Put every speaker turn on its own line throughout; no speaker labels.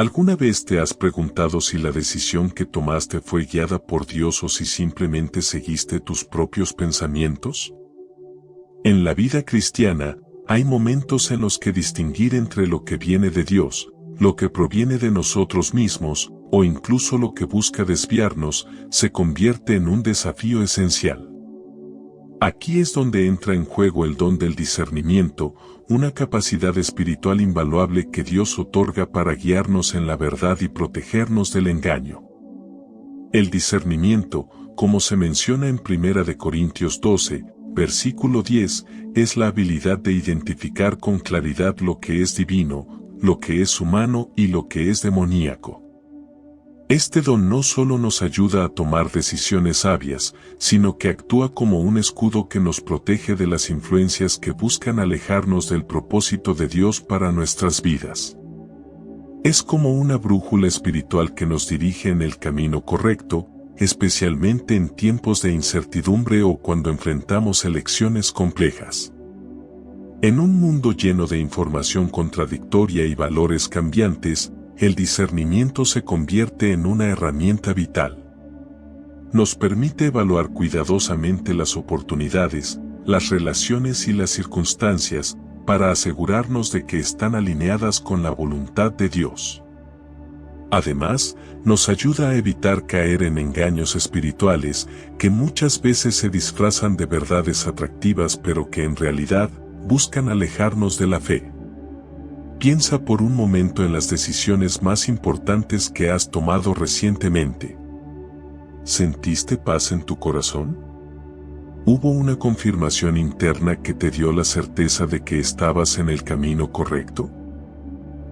¿Alguna vez te has preguntado si la decisión que tomaste fue guiada por Dios o si simplemente seguiste tus propios pensamientos? En la vida cristiana, hay momentos en los que distinguir entre lo que viene de Dios, lo que proviene de nosotros mismos, o incluso lo que busca desviarnos, se convierte en un desafío esencial. Aquí es donde entra en juego el don del discernimiento, una capacidad espiritual invaluable que Dios otorga para guiarnos en la verdad y protegernos del engaño. El discernimiento, como se menciona en 1 Corintios 12, versículo 10, es la habilidad de identificar con claridad lo que es divino, lo que es humano y lo que es demoníaco. Este don no solo nos ayuda a tomar decisiones sabias, sino que actúa como un escudo que nos protege de las influencias que buscan alejarnos del propósito de Dios para nuestras vidas. Es como una brújula espiritual que nos dirige en el camino correcto, especialmente en tiempos de incertidumbre o cuando enfrentamos elecciones complejas. En un mundo lleno de información contradictoria y valores cambiantes, el discernimiento se convierte en una herramienta vital. Nos permite evaluar cuidadosamente las oportunidades, las relaciones y las circunstancias, para asegurarnos de que están alineadas con la voluntad de Dios. Además, nos ayuda a evitar caer en engaños espirituales que muchas veces se disfrazan de verdades atractivas pero que en realidad buscan alejarnos de la fe. Piensa por un momento en las decisiones más importantes que has tomado recientemente. ¿Sentiste paz en tu corazón? ¿Hubo una confirmación interna que te dio la certeza de que estabas en el camino correcto?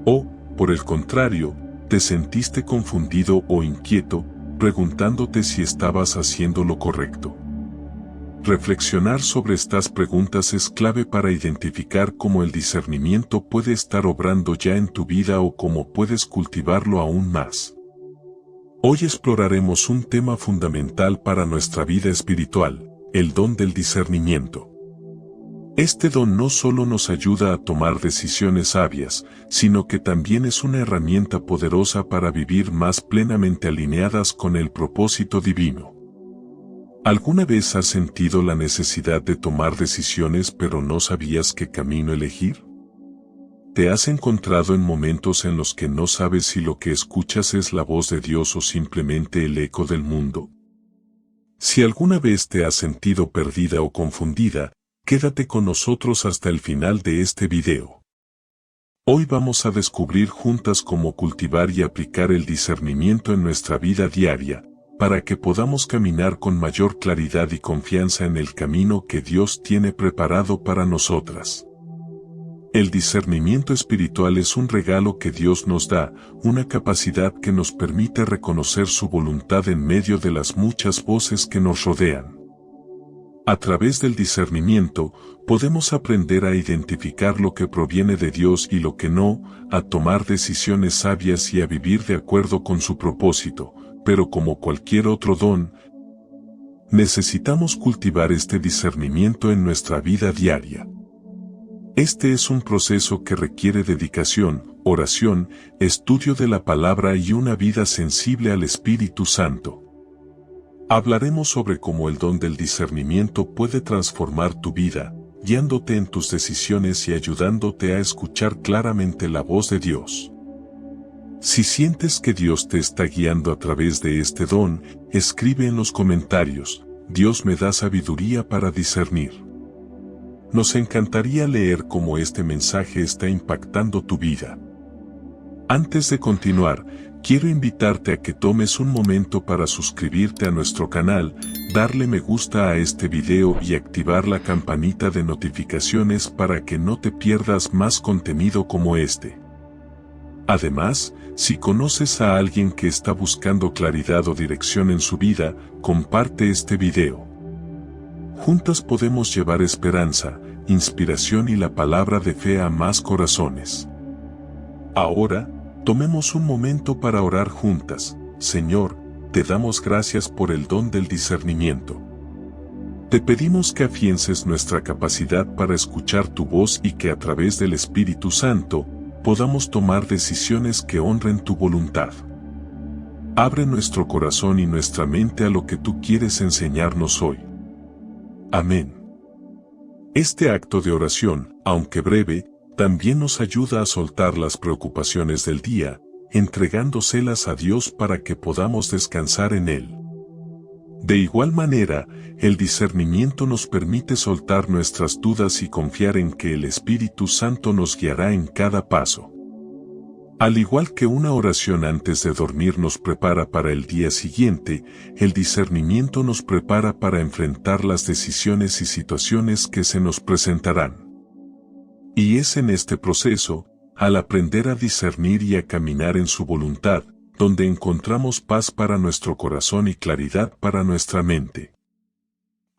¿O, por el contrario, te sentiste confundido o inquieto, preguntándote si estabas haciendo lo correcto? Reflexionar sobre estas preguntas es clave para identificar cómo el discernimiento puede estar obrando ya en tu vida o cómo puedes cultivarlo aún más. Hoy exploraremos un tema fundamental para nuestra vida espiritual, el don del discernimiento. Este don no solo nos ayuda a tomar decisiones sabias, sino que también es una herramienta poderosa para vivir más plenamente alineadas con el propósito divino. ¿Alguna vez has sentido la necesidad de tomar decisiones pero no sabías qué camino elegir? ¿Te has encontrado en momentos en los que no sabes si lo que escuchas es la voz de Dios o simplemente el eco del mundo? Si alguna vez te has sentido perdida o confundida, quédate con nosotros hasta el final de este video. Hoy vamos a descubrir juntas cómo cultivar y aplicar el discernimiento en nuestra vida diaria, para que podamos caminar con mayor claridad y confianza en el camino que Dios tiene preparado para nosotras. El discernimiento espiritual es un regalo que Dios nos da, una capacidad que nos permite reconocer su voluntad en medio de las muchas voces que nos rodean. A través del discernimiento, podemos aprender a identificar lo que proviene de Dios y lo que no, a tomar decisiones sabias y a vivir de acuerdo con su propósito. Pero como cualquier otro don, necesitamos cultivar este discernimiento en nuestra vida diaria. Este es un proceso que requiere dedicación, oración, estudio de la palabra y una vida sensible al Espíritu Santo. Hablaremos sobre cómo el don del discernimiento puede transformar tu vida, guiándote en tus decisiones y ayudándote a escuchar claramente la voz de Dios. Si sientes que Dios te está guiando a través de este don, escribe en los comentarios: Dios me da sabiduría para discernir. Nos encantaría leer cómo este mensaje está impactando tu vida. Antes de continuar, quiero invitarte a que tomes un momento para suscribirte a nuestro canal, darle me gusta a este video y activar la campanita de notificaciones para que no te pierdas más contenido como este. Además, si conoces a alguien que está buscando claridad o dirección en su vida, comparte este video. Juntas podemos llevar esperanza, inspiración y la palabra de fe a más corazones. Ahora, tomemos un momento para orar juntas. Señor, te damos gracias por el don del discernimiento. Te pedimos que afiances nuestra capacidad para escuchar tu voz y que a través del Espíritu Santo, podamos tomar decisiones que honren tu voluntad. Abre nuestro corazón y nuestra mente a lo que tú quieres enseñarnos hoy. Amén. Este acto de oración, aunque breve, también nos ayuda a soltar las preocupaciones del día, entregándoselas a Dios para que podamos descansar en Él. De igual manera, el discernimiento nos permite soltar nuestras dudas y confiar en que el Espíritu Santo nos guiará en cada paso. Al igual que una oración antes de dormir nos prepara para el día siguiente, el discernimiento nos prepara para enfrentar las decisiones y situaciones que se nos presentarán. Y es en este proceso, al aprender a discernir y a caminar en su voluntad, donde encontramos paz para nuestro corazón y claridad para nuestra mente.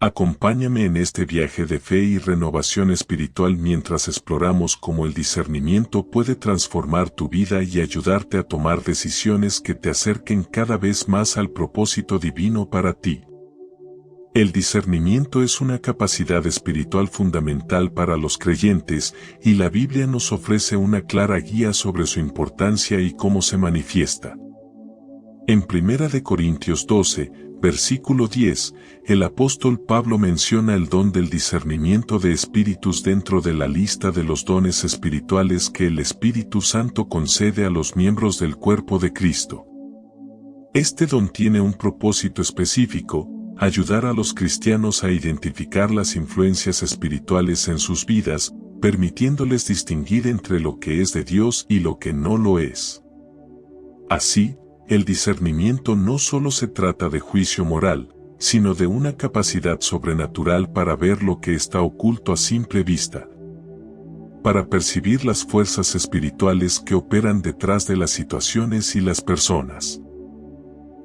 Acompáñame en este viaje de fe y renovación espiritual mientras exploramos cómo el discernimiento puede transformar tu vida y ayudarte a tomar decisiones que te acerquen cada vez más al propósito divino para ti. El discernimiento es una capacidad espiritual fundamental para los creyentes y la Biblia nos ofrece una clara guía sobre su importancia y cómo se manifiesta. En 1 Corintios 12, versículo 10, el apóstol Pablo menciona el don del discernimiento de espíritus dentro de la lista de los dones espirituales que el Espíritu Santo concede a los miembros del cuerpo de Cristo. Este don tiene un propósito específico: ayudar a los cristianos a identificar las influencias espirituales en sus vidas, permitiéndoles distinguir entre lo que es de Dios y lo que no lo es. Así, el discernimiento no solo se trata de juicio moral, sino de una capacidad sobrenatural para ver lo que está oculto a simple vista, para percibir las fuerzas espirituales que operan detrás de las situaciones y las personas.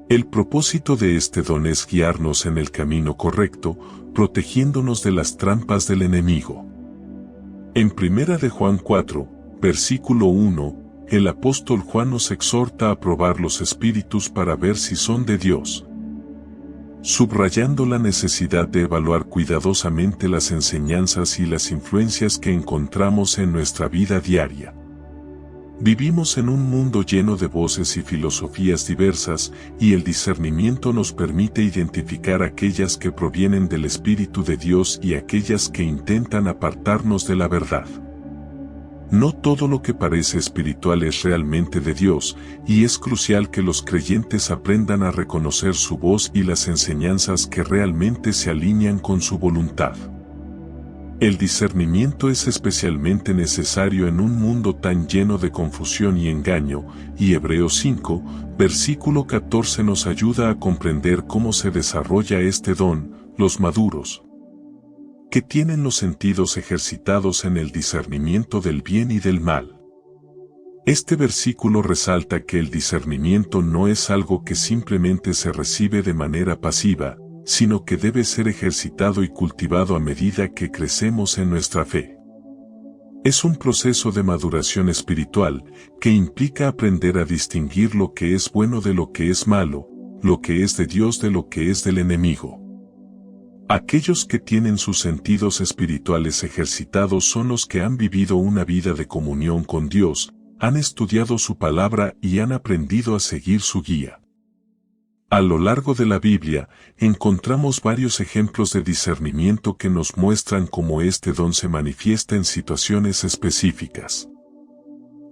El propósito de este don es guiarnos en el camino correcto, protegiéndonos de las trampas del enemigo. En 1 Juan 4, versículo 1, el apóstol Juan nos exhorta a probar los espíritus para ver si son de Dios, subrayando la necesidad de evaluar cuidadosamente las enseñanzas y las influencias que encontramos en nuestra vida diaria. Vivimos en un mundo lleno de voces y filosofías diversas, y el discernimiento nos permite identificar aquellas que provienen del Espíritu de Dios y aquellas que intentan apartarnos de la verdad. No todo lo que parece espiritual es realmente de Dios, y es crucial que los creyentes aprendan a reconocer su voz y las enseñanzas que realmente se alinean con su voluntad. El discernimiento es especialmente necesario en un mundo tan lleno de confusión y engaño, y Hebreos 5, versículo 14 nos ayuda a comprender cómo se desarrolla este don: los maduros, que tienen los sentidos ejercitados en el discernimiento del bien y del mal. Este versículo resalta que el discernimiento no es algo que simplemente se recibe de manera pasiva, sino que debe ser ejercitado y cultivado a medida que crecemos en nuestra fe. Es un proceso de maduración espiritual que implica aprender a distinguir lo que es bueno de lo que es malo, lo que es de Dios de lo que es del enemigo. Aquellos que tienen sus sentidos espirituales ejercitados son los que han vivido una vida de comunión con Dios, han estudiado su palabra y han aprendido a seguir su guía. A lo largo de la Biblia, encontramos varios ejemplos de discernimiento que nos muestran cómo este don se manifiesta en situaciones específicas.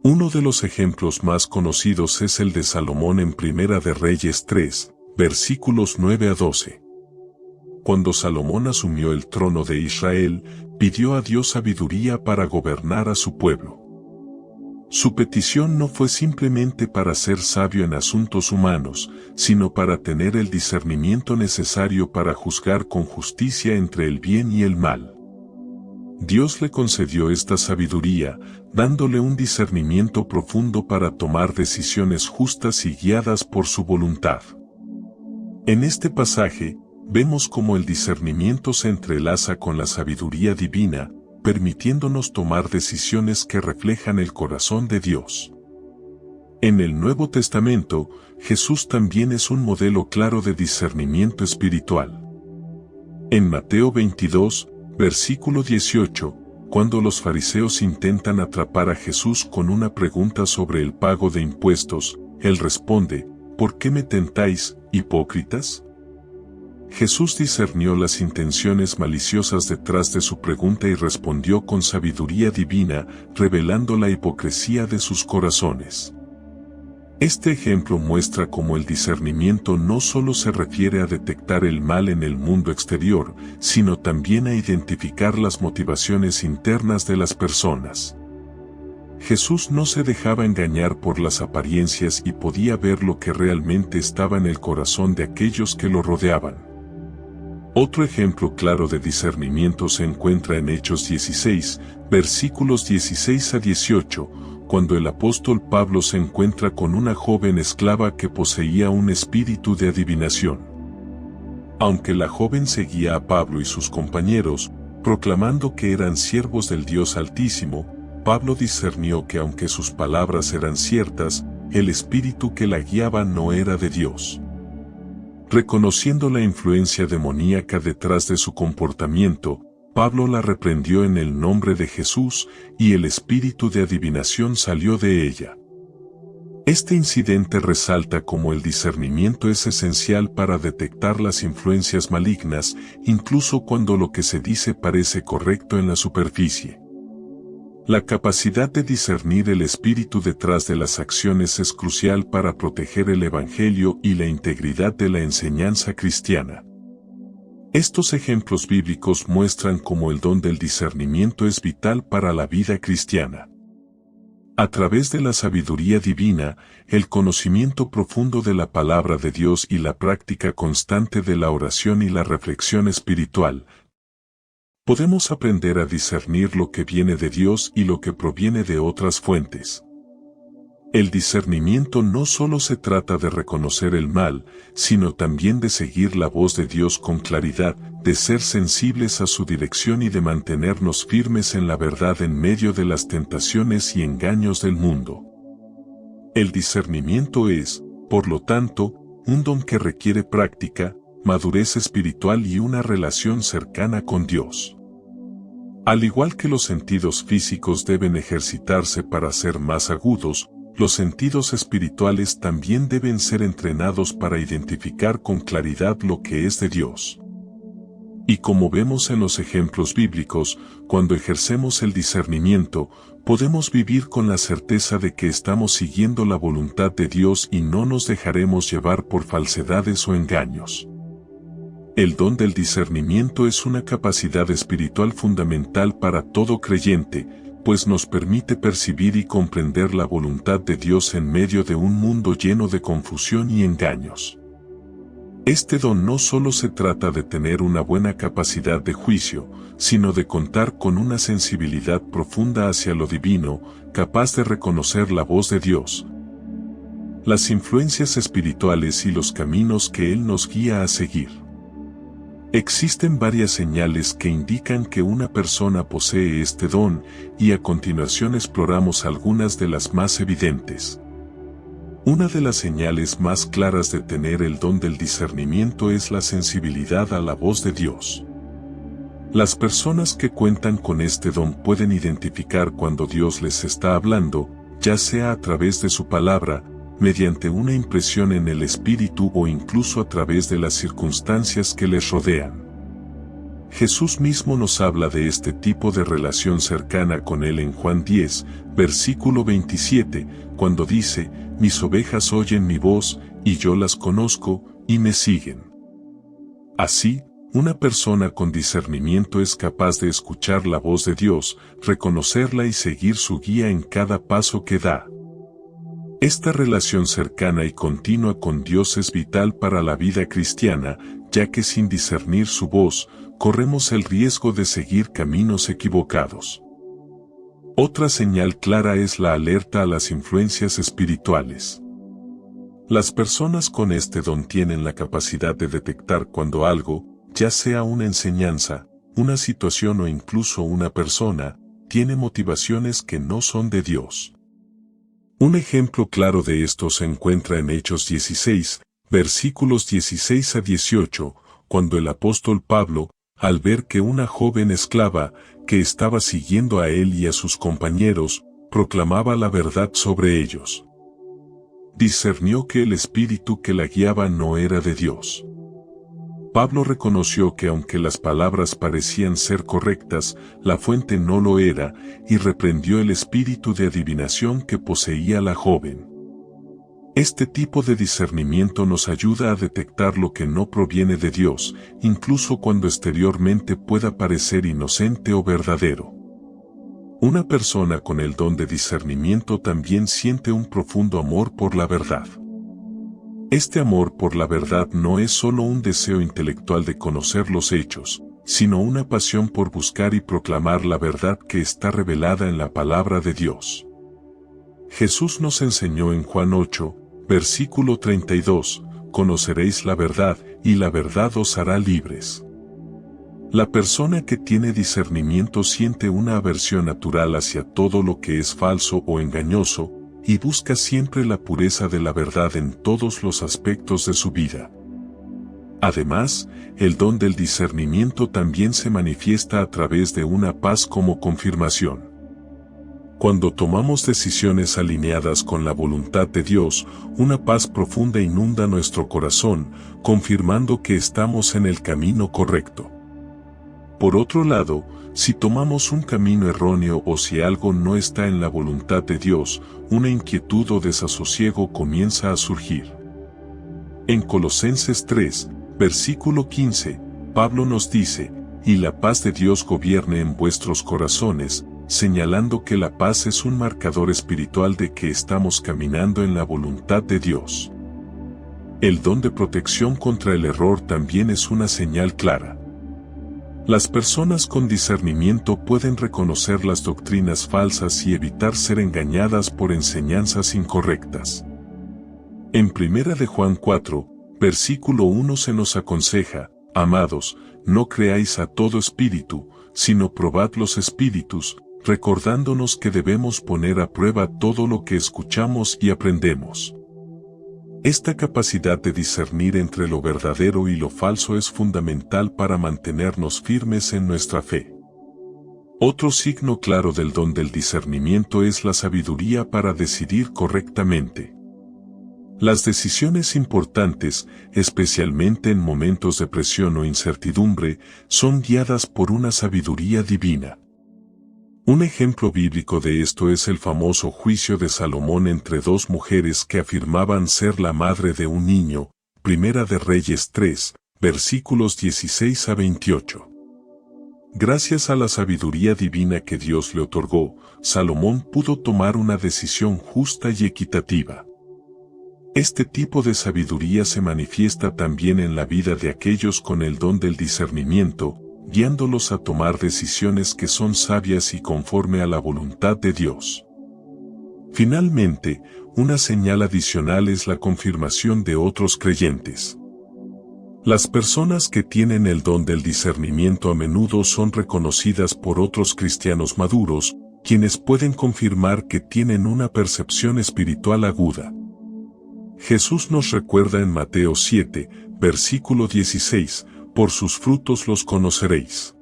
Uno de los ejemplos más conocidos es el de Salomón en 1 de Reyes 3, versículos 9 a 12. Cuando Salomón asumió el trono de Israel, pidió a Dios sabiduría para gobernar a su pueblo. Su petición no fue simplemente para ser sabio en asuntos humanos, sino para tener el discernimiento necesario para juzgar con justicia entre el bien y el mal. Dios le concedió esta sabiduría, dándole un discernimiento profundo para tomar decisiones justas y guiadas por su voluntad. En este pasaje, vemos cómo el discernimiento se entrelaza con la sabiduría divina, permitiéndonos tomar decisiones que reflejan el corazón de Dios. En el Nuevo Testamento, Jesús también es un modelo claro de discernimiento espiritual. En Mateo 22, versículo 18, cuando los fariseos intentan atrapar a Jesús con una pregunta sobre el pago de impuestos, él responde, ¿por qué me tentáis, hipócritas? Jesús discernió las intenciones maliciosas detrás de su pregunta y respondió con sabiduría divina, revelando la hipocresía de sus corazones. Este ejemplo muestra cómo el discernimiento no solo se refiere a detectar el mal en el mundo exterior, sino también a identificar las motivaciones internas de las personas. Jesús no se dejaba engañar por las apariencias y podía ver lo que realmente estaba en el corazón de aquellos que lo rodeaban. Otro ejemplo claro de discernimiento se encuentra en Hechos 16, versículos 16 a 18, cuando el apóstol Pablo se encuentra con una joven esclava que poseía un espíritu de adivinación. Aunque la joven seguía a Pablo y sus compañeros, proclamando que eran siervos del Dios Altísimo, Pablo discernió que aunque sus palabras eran ciertas, el espíritu que la guiaba no era de Dios. Reconociendo la influencia demoníaca detrás de su comportamiento, Pablo la reprendió en el nombre de Jesús y el espíritu de adivinación salió de ella. Este incidente resalta cómo el discernimiento es esencial para detectar las influencias malignas, incluso cuando lo que se dice parece correcto en la superficie. La capacidad de discernir el espíritu detrás de las acciones es crucial para proteger el Evangelio y la integridad de la enseñanza cristiana. Estos ejemplos bíblicos muestran cómo el don del discernimiento es vital para la vida cristiana. A través de la sabiduría divina, el conocimiento profundo de la palabra de Dios y la práctica constante de la oración y la reflexión espiritual, podemos aprender a discernir lo que viene de Dios y lo que proviene de otras fuentes. El discernimiento no solo se trata de reconocer el mal, sino también de seguir la voz de Dios con claridad, de ser sensibles a su dirección y de mantenernos firmes en la verdad en medio de las tentaciones y engaños del mundo. El discernimiento es, por lo tanto, un don que requiere práctica, madurez espiritual y una relación cercana con Dios. Al igual que los sentidos físicos deben ejercitarse para ser más agudos, los sentidos espirituales también deben ser entrenados para identificar con claridad lo que es de Dios. Y como vemos en los ejemplos bíblicos, cuando ejercemos el discernimiento, podemos vivir con la certeza de que estamos siguiendo la voluntad de Dios y no nos dejaremos llevar por falsedades o engaños. El don del discernimiento es una capacidad espiritual fundamental para todo creyente, pues nos permite percibir y comprender la voluntad de Dios en medio de un mundo lleno de confusión y engaños. Este don no solo se trata de tener una buena capacidad de juicio, sino de contar con una sensibilidad profunda hacia lo divino, capaz de reconocer la voz de Dios, las influencias espirituales y los caminos que Él nos guía a seguir. Existen varias señales que indican que una persona posee este don, y a continuación exploramos algunas de las más evidentes. Una de las señales más claras de tener el don del discernimiento es la sensibilidad a la voz de Dios. Las personas que cuentan con este don pueden identificar cuando Dios les está hablando, ya sea a través de su palabra, mediante una impresión en el espíritu o incluso a través de las circunstancias que les rodean. Jesús mismo nos habla de este tipo de relación cercana con Él en Juan 10, versículo 27, cuando dice, «Mis ovejas oyen mi voz, y yo las conozco, y me siguen». Así, una persona con discernimiento es capaz de escuchar la voz de Dios, reconocerla y seguir su guía en cada paso que da. Esta relación cercana y continua con Dios es vital para la vida cristiana, ya que sin discernir su voz, corremos el riesgo de seguir caminos equivocados. Otra señal clara es la alerta a las influencias espirituales. Las personas con este don tienen la capacidad de detectar cuando algo, ya sea una enseñanza, una situación o incluso una persona, tiene motivaciones que no son de Dios. Un ejemplo claro de esto se encuentra en Hechos 16, versículos 16 a 18, cuando el apóstol Pablo, al ver que una joven esclava, que estaba siguiendo a él y a sus compañeros, proclamaba la verdad sobre ellos. Discernió que el espíritu que la guiaba no era de Dios. Pablo reconoció que aunque las palabras parecían ser correctas, la fuente no lo era, y reprendió el espíritu de adivinación que poseía la joven. Este tipo de discernimiento nos ayuda a detectar lo que no proviene de Dios, incluso cuando exteriormente pueda parecer inocente o verdadero. Una persona con el don de discernimiento también siente un profundo amor por la verdad. Este amor por la verdad no es solo un deseo intelectual de conocer los hechos, sino una pasión por buscar y proclamar la verdad que está revelada en la palabra de Dios. Jesús nos enseñó en Juan 8, versículo 32, conoceréis la verdad, y la verdad os hará libres. La persona que tiene discernimiento siente una aversión natural hacia todo lo que es falso o engañoso, y busca siempre la pureza de la verdad en todos los aspectos de su vida. Además, el don del discernimiento también se manifiesta a través de una paz como confirmación. Cuando tomamos decisiones alineadas con la voluntad de Dios, una paz profunda inunda nuestro corazón, confirmando que estamos en el camino correcto. Por otro lado, si tomamos un camino erróneo o si algo no está en la voluntad de Dios, una inquietud o desasosiego comienza a surgir. En Colosenses 3, versículo 15, Pablo nos dice, y la paz de Dios gobierne en vuestros corazones, señalando que la paz es un marcador espiritual de que estamos caminando en la voluntad de Dios. El don de protección contra el error también es una señal clara. Las personas con discernimiento pueden reconocer las doctrinas falsas y evitar ser engañadas por enseñanzas incorrectas. En 1 de Juan 4, versículo 1 se nos aconseja, amados, no creáis a todo espíritu, sino probad los espíritus, recordándonos que debemos poner a prueba todo lo que escuchamos y aprendemos. Esta capacidad de discernir entre lo verdadero y lo falso es fundamental para mantenernos firmes en nuestra fe. Otro signo claro del don del discernimiento es la sabiduría para decidir correctamente. Las decisiones importantes, especialmente en momentos de presión o incertidumbre, son guiadas por una sabiduría divina. Un ejemplo bíblico de esto es el famoso juicio de Salomón entre dos mujeres que afirmaban ser la madre de un niño, Primera de Reyes 3, versículos 16 a 28. Gracias a la sabiduría divina que Dios le otorgó, Salomón pudo tomar una decisión justa y equitativa. Este tipo de sabiduría se manifiesta también en la vida de aquellos con el don del discernimiento, guiándolos a tomar decisiones que son sabias y conforme a la voluntad de Dios. Finalmente, una señal adicional es la confirmación de otros creyentes. Las personas que tienen el don del discernimiento a menudo son reconocidas por otros cristianos maduros, quienes pueden confirmar que tienen una percepción espiritual aguda. Jesús nos recuerda en Mateo 7, versículo 16, por sus frutos los conoceréis.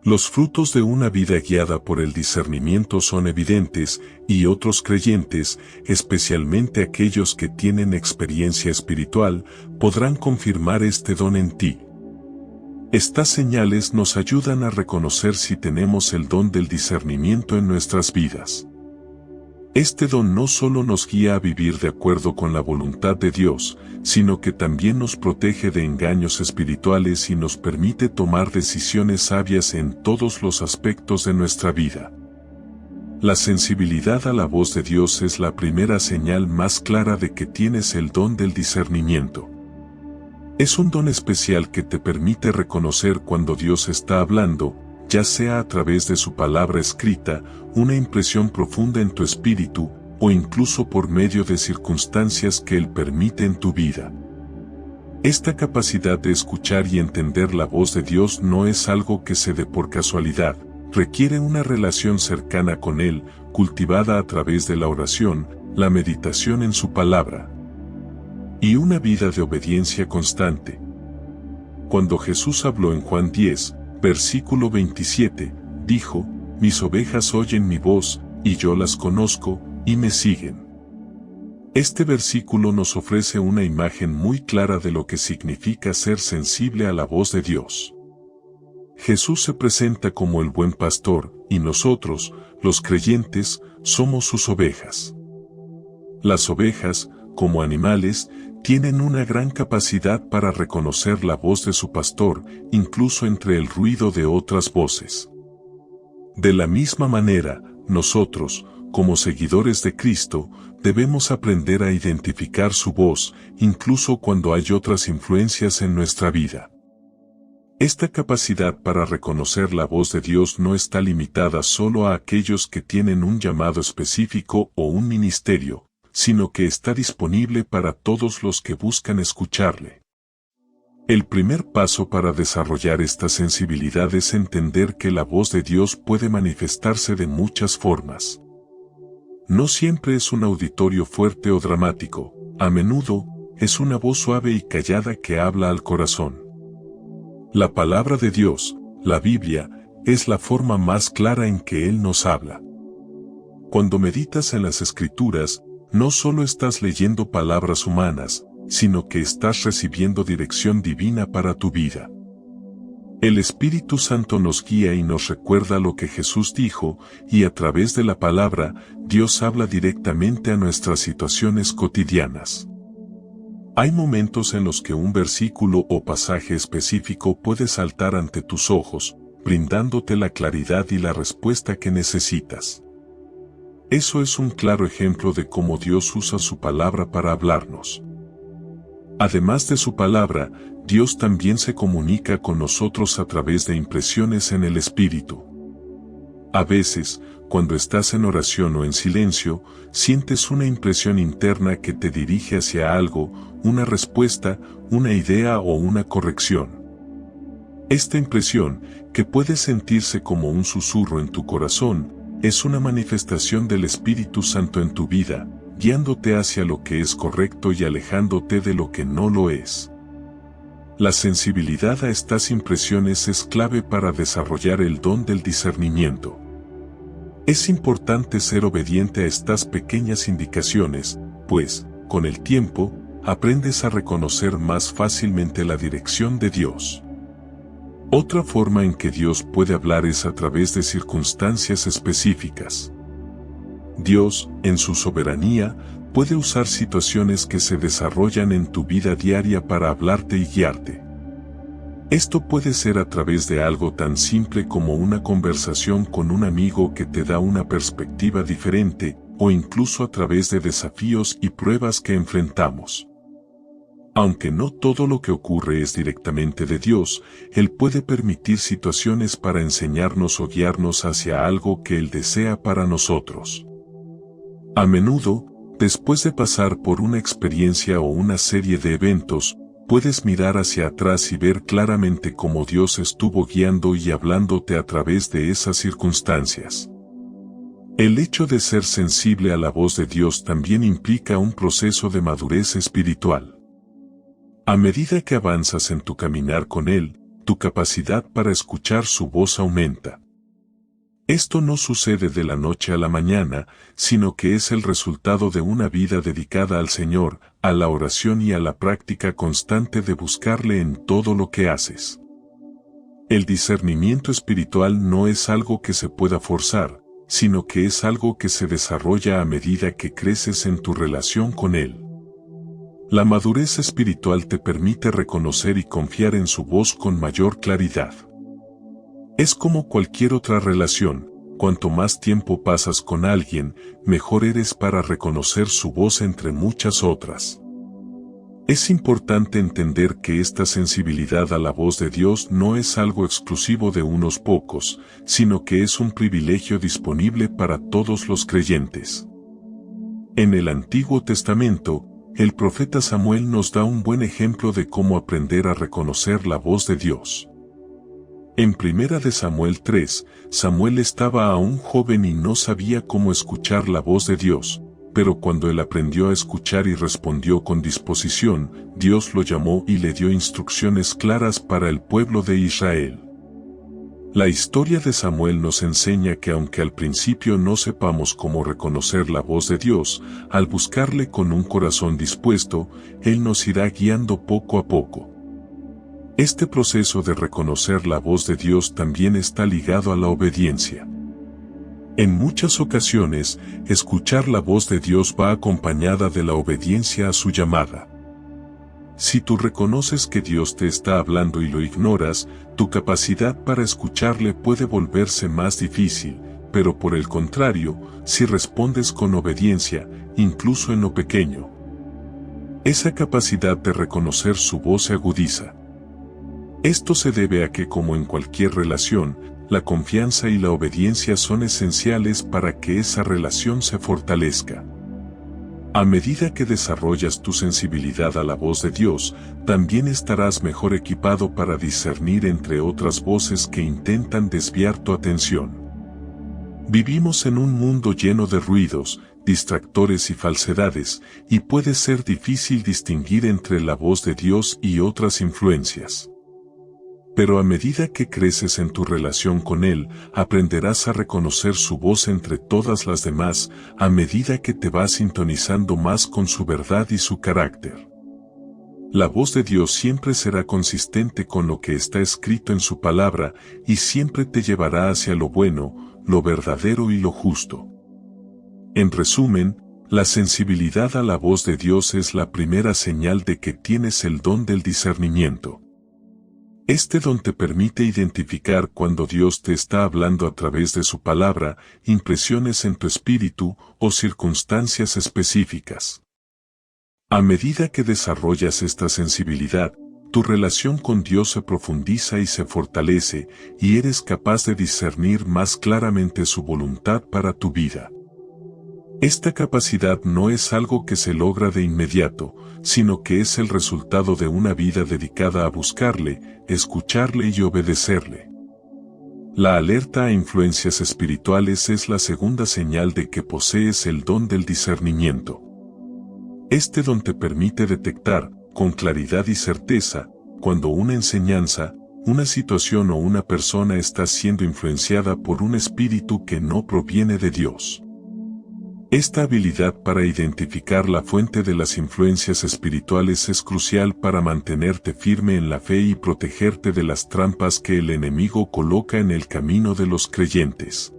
Los frutos de una vida guiada por el discernimiento son evidentes, y otros creyentes, especialmente aquellos que tienen experiencia espiritual, podrán confirmar este don en ti. Estas señales nos ayudan a reconocer si tenemos el don del discernimiento en nuestras vidas. Este don no solo nos guía a vivir de acuerdo con la voluntad de Dios, sino que también nos protege de engaños espirituales y nos permite tomar decisiones sabias en todos los aspectos de nuestra vida. La sensibilidad a la voz de Dios es la primera señal más clara de que tienes el don del discernimiento. Es un don especial que te permite reconocer cuando Dios está hablando, ya sea a través de su palabra escrita, una impresión profunda en tu espíritu, o incluso por medio de circunstancias que Él permite en tu vida. Esta capacidad de escuchar y entender la voz de Dios no es algo que se dé por casualidad, requiere una relación cercana con Él, cultivada a través de la oración, la meditación en su palabra, y una vida de obediencia constante. Cuando Jesús habló en Juan 10, versículo 27, dijo: mis ovejas oyen mi voz, y yo las conozco, y me siguen. Este versículo nos ofrece una imagen muy clara de lo que significa ser sensible a la voz de Dios. Jesús se presenta como el buen pastor, y nosotros, los creyentes, somos sus ovejas. Las ovejas, como animales, tienen una gran capacidad para reconocer la voz de su pastor, incluso entre el ruido de otras voces. De la misma manera, nosotros, como seguidores de Cristo, debemos aprender a identificar su voz, incluso cuando hay otras influencias en nuestra vida. Esta capacidad para reconocer la voz de Dios no está limitada solo a aquellos que tienen un llamado específico o un ministerio, sino que está disponible para todos los que buscan escucharle. El primer paso para desarrollar esta sensibilidad es entender que la voz de Dios puede manifestarse de muchas formas. No siempre es un auditorio fuerte o dramático, a menudo es una voz suave y callada que habla al corazón. La palabra de Dios, la Biblia, es la forma más clara en que Él nos habla. Cuando meditas en las Escrituras, no solo estás leyendo palabras humanas, sino que estás recibiendo dirección divina para tu vida. El Espíritu Santo nos guía y nos recuerda lo que Jesús dijo, y a través de la palabra, Dios habla directamente a nuestras situaciones cotidianas. Hay momentos en los que un versículo o pasaje específico puede saltar ante tus ojos, brindándote la claridad y la respuesta que necesitas. Eso es un claro ejemplo de cómo Dios usa su palabra para hablarnos. Además de su palabra, Dios también se comunica con nosotros a través de impresiones en el Espíritu. A veces, cuando estás en oración o en silencio, sientes una impresión interna que te dirige hacia algo, una respuesta, una idea o una corrección. Esta impresión, que puede sentirse como un susurro en tu corazón, es una manifestación del Espíritu Santo en tu vida, guiándote hacia lo que es correcto y alejándote de lo que no lo es. La sensibilidad a estas impresiones es clave para desarrollar el don del discernimiento. Es importante ser obediente a estas pequeñas indicaciones, pues, con el tiempo, aprendes a reconocer más fácilmente la dirección de Dios. Otra forma en que Dios puede hablar es a través de circunstancias específicas. Dios, en su soberanía, puede usar situaciones que se desarrollan en tu vida diaria para hablarte y guiarte. Esto puede ser a través de algo tan simple como una conversación con un amigo que te da una perspectiva diferente, o incluso a través de desafíos y pruebas que enfrentamos. Aunque no todo lo que ocurre es directamente de Dios, Él puede permitir situaciones para enseñarnos o guiarnos hacia algo que Él desea para nosotros. A menudo, después de pasar por una experiencia o una serie de eventos, puedes mirar hacia atrás y ver claramente cómo Dios estuvo guiando y hablándote a través de esas circunstancias. El hecho de ser sensible a la voz de Dios también implica un proceso de madurez espiritual. A medida que avanzas en tu caminar con Él, tu capacidad para escuchar su voz aumenta. Esto no sucede de la noche a la mañana, sino que es el resultado de una vida dedicada al Señor, a la oración y a la práctica constante de buscarle en todo lo que haces. El discernimiento espiritual no es algo que se pueda forzar, sino que es algo que se desarrolla a medida que creces en tu relación con Él. La madurez espiritual te permite reconocer y confiar en su voz con mayor claridad. Es como cualquier otra relación, cuanto más tiempo pasas con alguien, mejor eres para reconocer su voz entre muchas otras. Es importante entender que esta sensibilidad a la voz de Dios no es algo exclusivo de unos pocos, sino que es un privilegio disponible para todos los creyentes. En el Antiguo Testamento, el profeta Samuel nos da un buen ejemplo de cómo aprender a reconocer la voz de Dios. En 1 Samuel 3, Samuel estaba aún joven y no sabía cómo escuchar la voz de Dios, pero cuando él aprendió a escuchar y respondió con disposición, Dios lo llamó y le dio instrucciones claras para el pueblo de Israel. La historia de Samuel nos enseña que aunque al principio no sepamos cómo reconocer la voz de Dios, al buscarle con un corazón dispuesto, Él nos irá guiando poco a poco. Este proceso de reconocer la voz de Dios también está ligado a la obediencia. En muchas ocasiones, escuchar la voz de Dios va acompañada de la obediencia a su llamada. Si tú reconoces que Dios te está hablando y lo ignoras, tu capacidad para escucharle puede volverse más difícil, pero por el contrario, si respondes con obediencia, incluso en lo pequeño, esa capacidad de reconocer su voz se agudiza. Esto se debe a que, como en cualquier relación, la confianza y la obediencia son esenciales para que esa relación se fortalezca. A medida que desarrollas tu sensibilidad a la voz de Dios, también estarás mejor equipado para discernir entre otras voces que intentan desviar tu atención. Vivimos en un mundo lleno de ruidos, distractores y falsedades, y puede ser difícil distinguir entre la voz de Dios y otras influencias. Pero a medida que creces en tu relación con Él, aprenderás a reconocer su voz entre todas las demás, a medida que te vas sintonizando más con su verdad y su carácter. La voz de Dios siempre será consistente con lo que está escrito en su palabra, y siempre te llevará hacia lo bueno, lo verdadero y lo justo. En resumen, la sensibilidad a la voz de Dios es la primera señal de que tienes el don del discernimiento. Este don te permite identificar cuando Dios te está hablando a través de su palabra, impresiones en tu espíritu o circunstancias específicas. A medida que desarrollas esta sensibilidad, tu relación con Dios se profundiza y se fortalece, y eres capaz de discernir más claramente su voluntad para tu vida. Esta capacidad no es algo que se logra de inmediato, sino que es el resultado de una vida dedicada a buscarle, escucharle y obedecerle. La alerta a influencias espirituales es la segunda señal de que posees el don del discernimiento. Este don te permite detectar, con claridad y certeza, cuando una enseñanza, una situación o una persona está siendo influenciada por un espíritu que no proviene de Dios. Esta habilidad para identificar la fuente de las influencias espirituales es crucial para mantenerte firme en la fe y protegerte de las trampas que el enemigo coloca en el camino de los creyentes.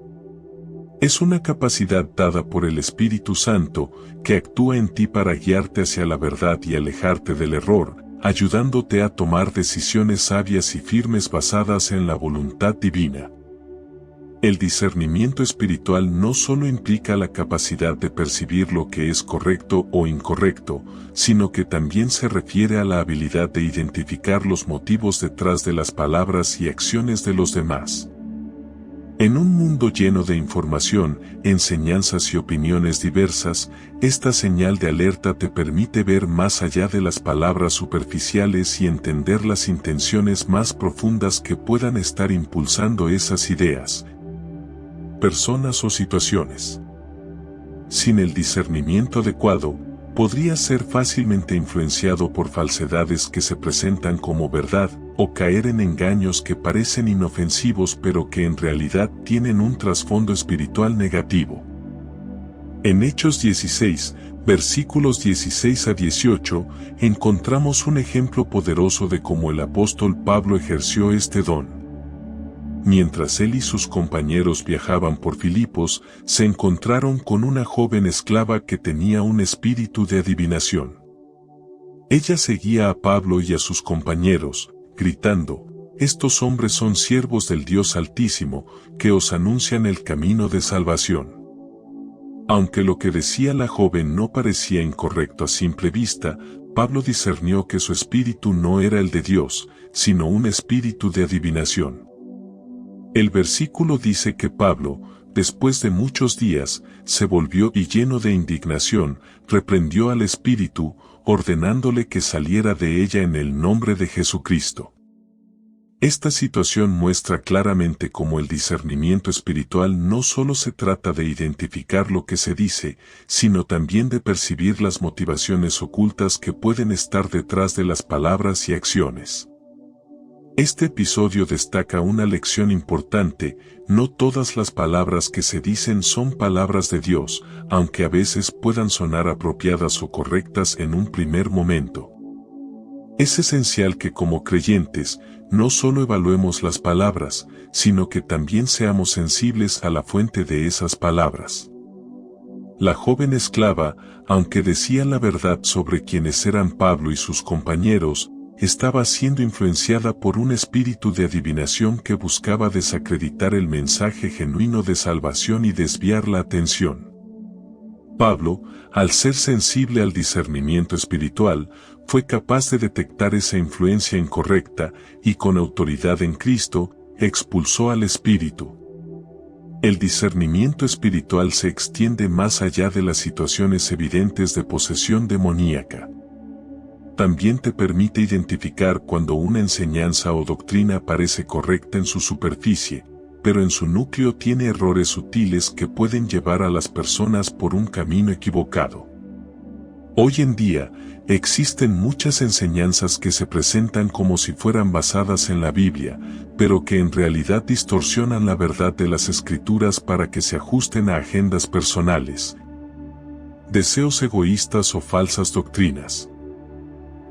Es una capacidad dada por el Espíritu Santo que actúa en ti para guiarte hacia la verdad y alejarte del error, ayudándote a tomar decisiones sabias y firmes basadas en la voluntad divina. El discernimiento espiritual no solo implica la capacidad de percibir lo que es correcto o incorrecto, sino que también se refiere a la habilidad de identificar los motivos detrás de las palabras y acciones de los demás. En un mundo lleno de información, enseñanzas y opiniones diversas, esta señal de alerta te permite ver más allá de las palabras superficiales y entender las intenciones más profundas que puedan estar impulsando esas ideas, personas o situaciones. Sin el discernimiento adecuado, podrías ser fácilmente influenciado por falsedades que se presentan como verdad, o caer en engaños que parecen inofensivos pero que en realidad tienen un trasfondo espiritual negativo. En Hechos 16, versículos 16 a 18, encontramos un ejemplo poderoso de cómo el apóstol Pablo ejerció este don. Mientras él y sus compañeros viajaban por Filipos, se encontraron con una joven esclava que tenía un espíritu de adivinación. Ella seguía a Pablo y a sus compañeros, gritando: «Estos hombres son siervos del Dios Altísimo, que os anuncian el camino de salvación». Aunque lo que decía la joven no parecía incorrecto a simple vista, Pablo discernió que su espíritu no era el de Dios, sino un espíritu de adivinación. El versículo dice que Pablo, después de muchos días, se volvió y lleno de indignación, reprendió al espíritu, ordenándole que saliera de ella en el nombre de Jesucristo. Esta situación muestra claramente cómo el discernimiento espiritual no solo se trata de identificar lo que se dice, sino también de percibir las motivaciones ocultas que pueden estar detrás de las palabras y acciones. Este episodio destaca una lección importante: no todas las palabras que se dicen son palabras de Dios, aunque a veces puedan sonar apropiadas o correctas en un primer momento. Es esencial que como creyentes, no solo evaluemos las palabras, sino que también seamos sensibles a la fuente de esas palabras. La joven esclava, aunque decía la verdad sobre quienes eran Pablo y sus compañeros, estaba siendo influenciada por un espíritu de adivinación que buscaba desacreditar el mensaje genuino de salvación y desviar la atención. Pablo, al ser sensible al discernimiento espiritual, fue capaz de detectar esa influencia incorrecta y con autoridad en Cristo, expulsó al espíritu. El discernimiento espiritual se extiende más allá de las situaciones evidentes de posesión demoníaca. También te permite identificar cuando una enseñanza o doctrina parece correcta en su superficie, pero en su núcleo tiene errores sutiles que pueden llevar a las personas por un camino equivocado. Hoy en día, existen muchas enseñanzas que se presentan como si fueran basadas en la Biblia, pero que en realidad distorsionan la verdad de las Escrituras para que se ajusten a agendas personales, deseos egoístas o falsas doctrinas.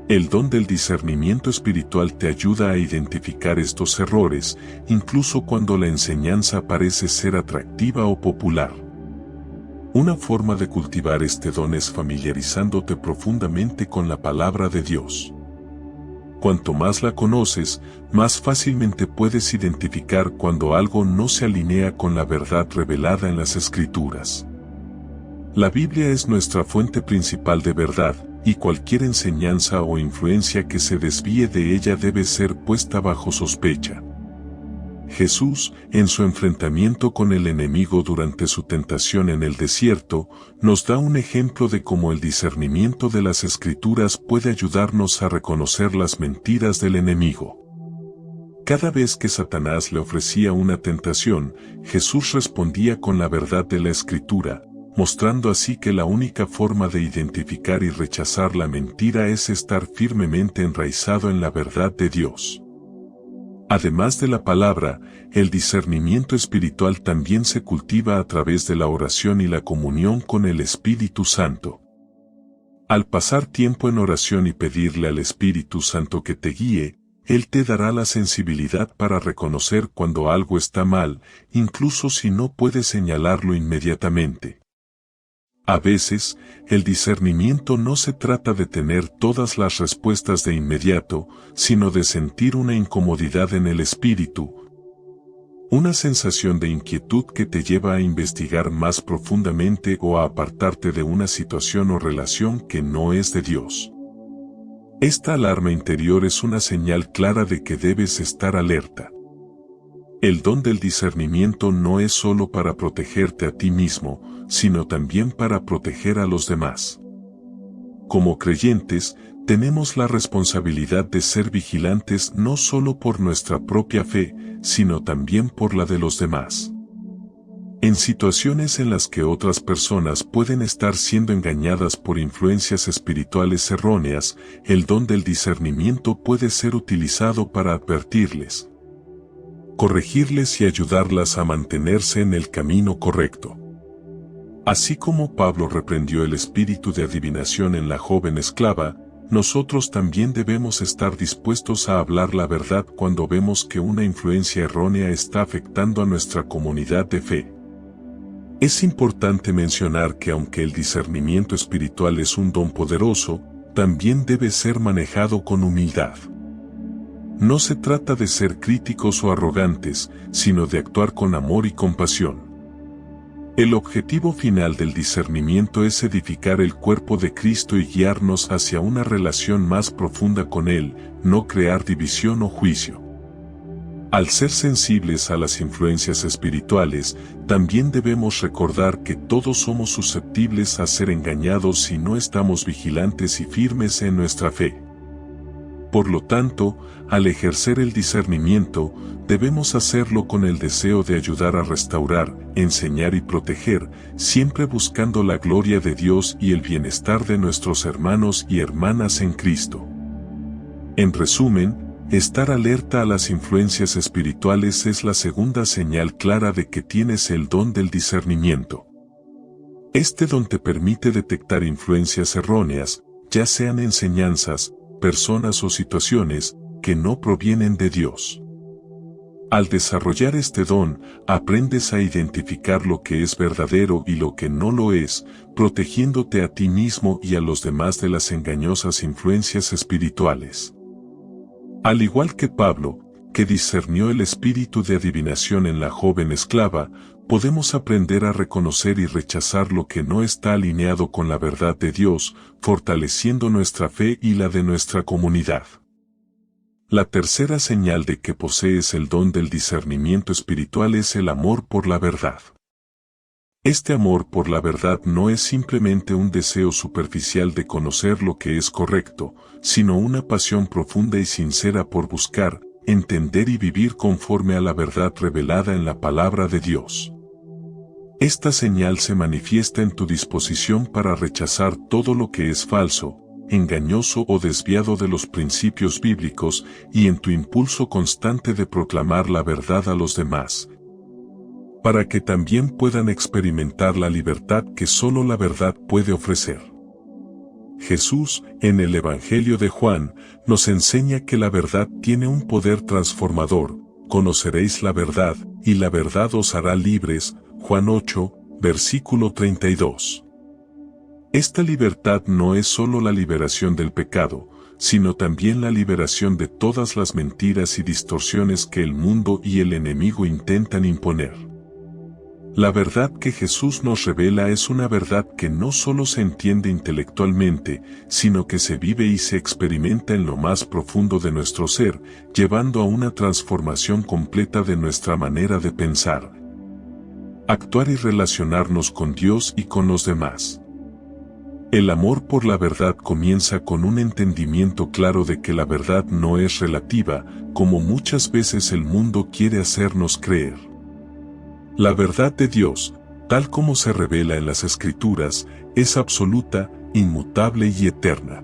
El don del discernimiento espiritual te ayuda a identificar estos errores, incluso cuando la enseñanza parece ser atractiva o popular. Una forma de cultivar este don es familiarizándote profundamente con la palabra de Dios. Cuanto más la conoces, más fácilmente puedes identificar cuando algo no se alinea con la verdad revelada en las Escrituras. La Biblia es nuestra fuente principal de verdad, y cualquier enseñanza o influencia que se desvíe de ella debe ser puesta bajo sospecha. Jesús, en su enfrentamiento con el enemigo durante su tentación en el desierto, nos da un ejemplo de cómo el discernimiento de las Escrituras puede ayudarnos a reconocer las mentiras del enemigo. Cada vez que Satanás le ofrecía una tentación, Jesús respondía con la verdad de la Escritura, mostrando así que la única forma de identificar y rechazar la mentira es estar firmemente enraizado en la verdad de Dios. Además de la palabra, el discernimiento espiritual también se cultiva a través de la oración y la comunión con el Espíritu Santo. Al pasar tiempo en oración y pedirle al Espíritu Santo que te guíe, Él te dará la sensibilidad para reconocer cuando algo está mal, incluso si no puedes señalarlo inmediatamente. A veces, el discernimiento no se trata de tener todas las respuestas de inmediato, sino de sentir una incomodidad en el espíritu, una sensación de inquietud que te lleva a investigar más profundamente o a apartarte de una situación o relación que no es de Dios. Esta alarma interior es una señal clara de que debes estar alerta. El don del discernimiento no es solo para protegerte a ti mismo, sino también para proteger a los demás. Como creyentes, tenemos la responsabilidad de ser vigilantes no solo por nuestra propia fe, sino también por la de los demás. En situaciones en las que otras personas pueden estar siendo engañadas por influencias espirituales erróneas, el don del discernimiento puede ser utilizado para advertirles, corregirles y ayudarlas a mantenerse en el camino correcto. Así como Pablo reprendió el espíritu de adivinación en la joven esclava, nosotros también debemos estar dispuestos a hablar la verdad cuando vemos que una influencia errónea está afectando a nuestra comunidad de fe. Es importante mencionar que aunque el discernimiento espiritual es un don poderoso, también debe ser manejado con humildad. No se trata de ser críticos o arrogantes, sino de actuar con amor y compasión. El objetivo final del discernimiento es edificar el cuerpo de Cristo y guiarnos hacia una relación más profunda con Él, no crear división o juicio. Al ser sensibles a las influencias espirituales, también debemos recordar que todos somos susceptibles a ser engañados si no estamos vigilantes y firmes en nuestra fe. Por lo tanto, al ejercer el discernimiento, debemos hacerlo con el deseo de ayudar a restaurar, enseñar y proteger, siempre buscando la gloria de Dios y el bienestar de nuestros hermanos y hermanas en Cristo. En resumen, estar alerta a las influencias espirituales es la segunda señal clara de que tienes el don del discernimiento. Este don te permite detectar influencias erróneas, ya sean enseñanzas, personas o situaciones, que no provienen de Dios. Al desarrollar este don, aprendes a identificar lo que es verdadero y lo que no lo es, protegiéndote a ti mismo y a los demás de las engañosas influencias espirituales. Al igual que Pablo, que discernió el espíritu de adivinación en la joven esclava, podemos aprender a reconocer y rechazar lo que no está alineado con la verdad de Dios, fortaleciendo nuestra fe y la de nuestra comunidad. La tercera señal de que posees el don del discernimiento espiritual es el amor por la verdad. Este amor por la verdad no es simplemente un deseo superficial de conocer lo que es correcto, sino una pasión profunda y sincera por buscar, entender y vivir conforme a la verdad revelada en la palabra de Dios. Esta señal se manifiesta en tu disposición para rechazar todo lo que es falso, engañoso o desviado de los principios bíblicos y en tu impulso constante de proclamar la verdad a los demás, para que también puedan experimentar la libertad que solo la verdad puede ofrecer. Jesús, en el Evangelio de Juan, nos enseña que la verdad tiene un poder transformador. Conoceréis la verdad, y la verdad os hará libres. Juan 8, versículo 32. Esta libertad no es solo la liberación del pecado, sino también la liberación de todas las mentiras y distorsiones que el mundo y el enemigo intentan imponer. La verdad que Jesús nos revela es una verdad que no solo se entiende intelectualmente, sino que se vive y se experimenta en lo más profundo de nuestro ser, llevando a una transformación completa de nuestra manera de pensar, actuar y relacionarnos con Dios y con los demás. El amor por la verdad comienza con un entendimiento claro de que la verdad no es relativa, como muchas veces el mundo quiere hacernos creer. La verdad de Dios, tal como se revela en las Escrituras, es absoluta, inmutable y eterna.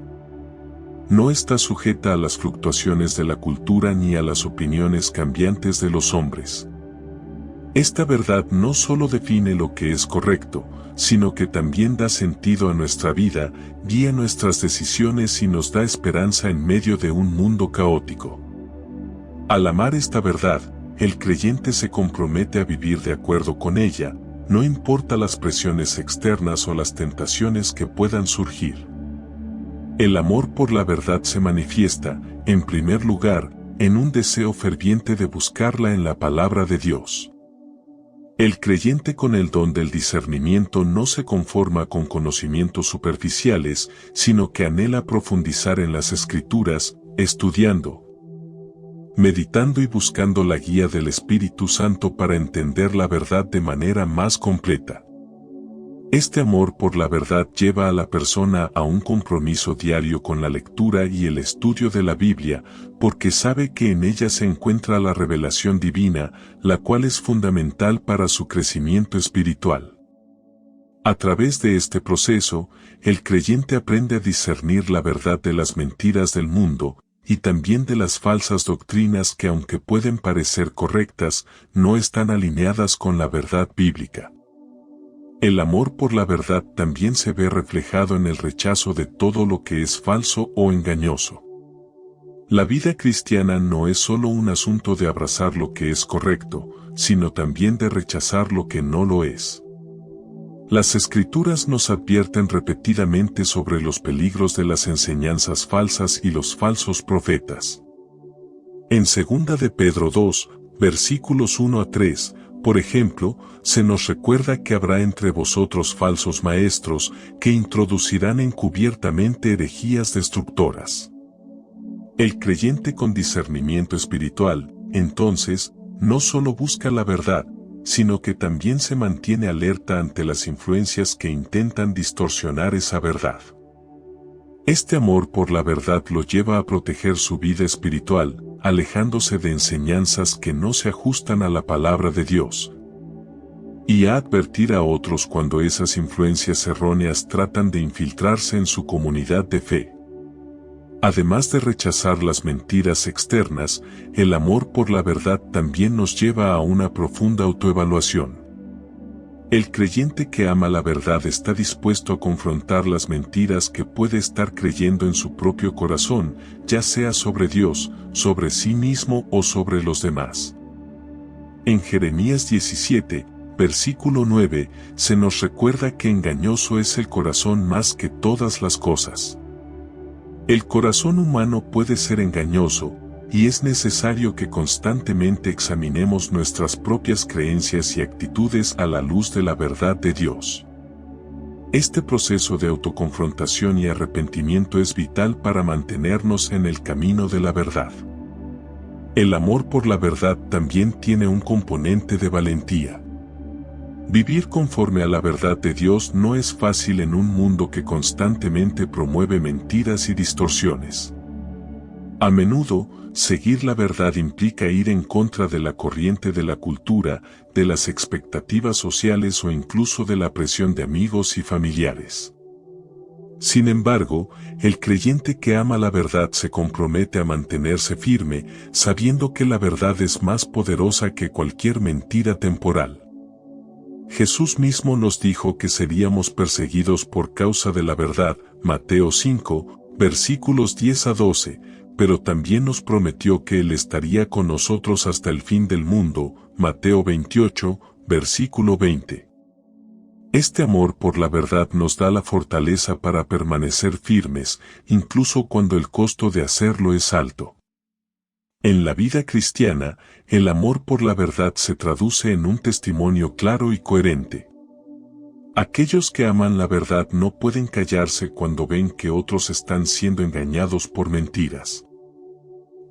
No está sujeta a las fluctuaciones de la cultura ni a las opiniones cambiantes de los hombres. Esta verdad no solo define lo que es correcto, sino que también da sentido a nuestra vida, guía nuestras decisiones y nos da esperanza en medio de un mundo caótico. Al amar esta verdad, el creyente se compromete a vivir de acuerdo con ella, no importa las presiones externas o las tentaciones que puedan surgir. El amor por la verdad se manifiesta, en primer lugar, en un deseo ferviente de buscarla en la palabra de Dios. El creyente con el don del discernimiento no se conforma con conocimientos superficiales, sino que anhela profundizar en las Escrituras, estudiando, meditando y buscando la guía del Espíritu Santo para entender la verdad de manera más completa. Este amor por la verdad lleva a la persona a un compromiso diario con la lectura y el estudio de la Biblia, porque sabe que en ella se encuentra la revelación divina, la cual es fundamental para su crecimiento espiritual. A través de este proceso, el creyente aprende a discernir la verdad de las mentiras del mundo, y también de las falsas doctrinas que, aunque pueden parecer correctas, no están alineadas con la verdad bíblica. El amor por la verdad también se ve reflejado en el rechazo de todo lo que es falso o engañoso. La vida cristiana no es solo un asunto de abrazar lo que es correcto, sino también de rechazar lo que no lo es. Las Escrituras nos advierten repetidamente sobre los peligros de las enseñanzas falsas y los falsos profetas. En 2 de Pedro 2, versículos 1 a 3, por ejemplo, se nos recuerda que habrá entre vosotros falsos maestros que introducirán encubiertamente herejías destructoras. El creyente con discernimiento espiritual, entonces, no solo busca la verdad, sino que también se mantiene alerta ante las influencias que intentan distorsionar esa verdad. Este amor por la verdad lo lleva a proteger su vida espiritual, alejándose de enseñanzas que no se ajustan a la palabra de Dios, y a advertir a otros cuando esas influencias erróneas tratan de infiltrarse en su comunidad de fe. Además de rechazar las mentiras externas, el amor por la verdad también nos lleva a una profunda autoevaluación. El creyente que ama la verdad está dispuesto a confrontar las mentiras que puede estar creyendo en su propio corazón, ya sea sobre Dios, sobre sí mismo o sobre los demás. En Jeremías 17, versículo 9, se nos recuerda que engañoso es el corazón más que todas las cosas. El corazón humano puede ser engañoso, y es necesario que constantemente examinemos nuestras propias creencias y actitudes a la luz de la verdad de Dios. Este proceso de autoconfrontación y arrepentimiento es vital para mantenernos en el camino de la verdad. El amor por la verdad también tiene un componente de valentía. Vivir conforme a la verdad de Dios no es fácil en un mundo que constantemente promueve mentiras y distorsiones. A menudo, seguir la verdad implica ir en contra de la corriente de la cultura, de las expectativas sociales o incluso de la presión de amigos y familiares. Sin embargo, el creyente que ama la verdad se compromete a mantenerse firme, sabiendo que la verdad es más poderosa que cualquier mentira temporal. Jesús mismo nos dijo que seríamos perseguidos por causa de la verdad, Mateo 5, versículos 10 a 12, pero también nos prometió que Él estaría con nosotros hasta el fin del mundo, Mateo 28, versículo 20. Este amor por la verdad nos da la fortaleza para permanecer firmes, incluso cuando el costo de hacerlo es alto. En la vida cristiana, el amor por la verdad se traduce en un testimonio claro y coherente. Aquellos que aman la verdad no pueden callarse cuando ven que otros están siendo engañados por mentiras.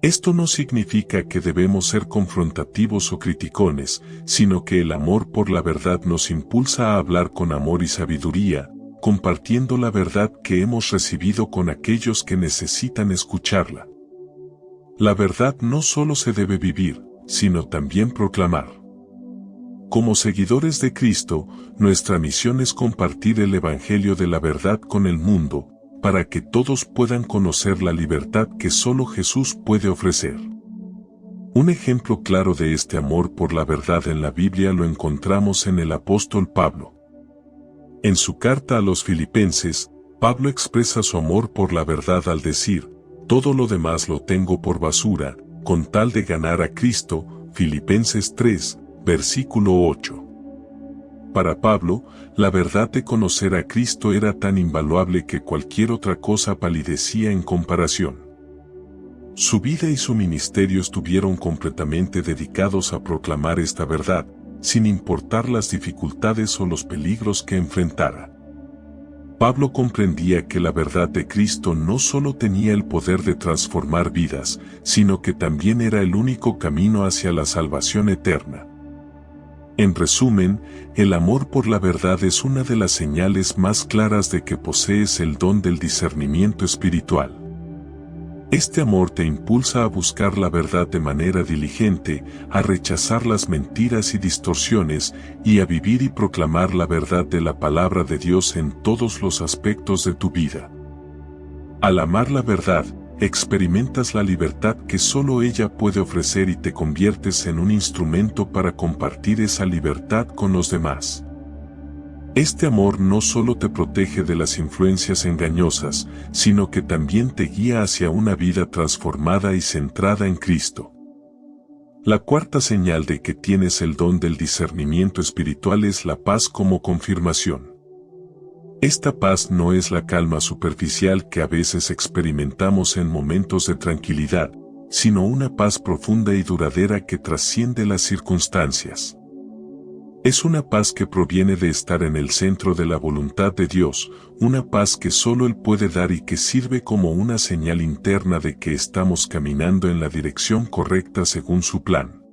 Esto no significa que debemos ser confrontativos o criticones, sino que el amor por la verdad nos impulsa a hablar con amor y sabiduría, compartiendo la verdad que hemos recibido con aquellos que necesitan escucharla. La verdad no solo se debe vivir, sino también proclamar. Como seguidores de Cristo, nuestra misión es compartir el Evangelio de la verdad con el mundo, para que todos puedan conocer la libertad que solo Jesús puede ofrecer. Un ejemplo claro de este amor por la verdad en la Biblia lo encontramos en el apóstol Pablo. En su carta a los Filipenses, Pablo expresa su amor por la verdad al decir: todo lo demás lo tengo por basura, con tal de ganar a Cristo, Filipenses 3, versículo 8. Para Pablo, la verdad de conocer a Cristo era tan invaluable que cualquier otra cosa palidecía en comparación. Su vida y su ministerio estuvieron completamente dedicados a proclamar esta verdad, sin importar las dificultades o los peligros que enfrentara. Pablo comprendía que la verdad de Cristo no solo tenía el poder de transformar vidas, sino que también era el único camino hacia la salvación eterna. En resumen, el amor por la verdad es una de las señales más claras de que posees el don del discernimiento espiritual. Este amor te impulsa a buscar la verdad de manera diligente, a rechazar las mentiras y distorsiones, y a vivir y proclamar la verdad de la palabra de Dios en todos los aspectos de tu vida. Al amar la verdad, experimentas la libertad que solo ella puede ofrecer y te conviertes en un instrumento para compartir esa libertad con los demás. Este amor no solo te protege de las influencias engañosas, sino que también te guía hacia una vida transformada y centrada en Cristo. La cuarta señal de que tienes el don del discernimiento espiritual es la paz como confirmación. Esta paz no es la calma superficial que a veces experimentamos en momentos de tranquilidad, sino una paz profunda y duradera que trasciende las circunstancias. Es una paz que proviene de estar en el centro de la voluntad de Dios, una paz que solo Él puede dar y que sirve como una señal interna de que estamos caminando en la dirección correcta según su plan.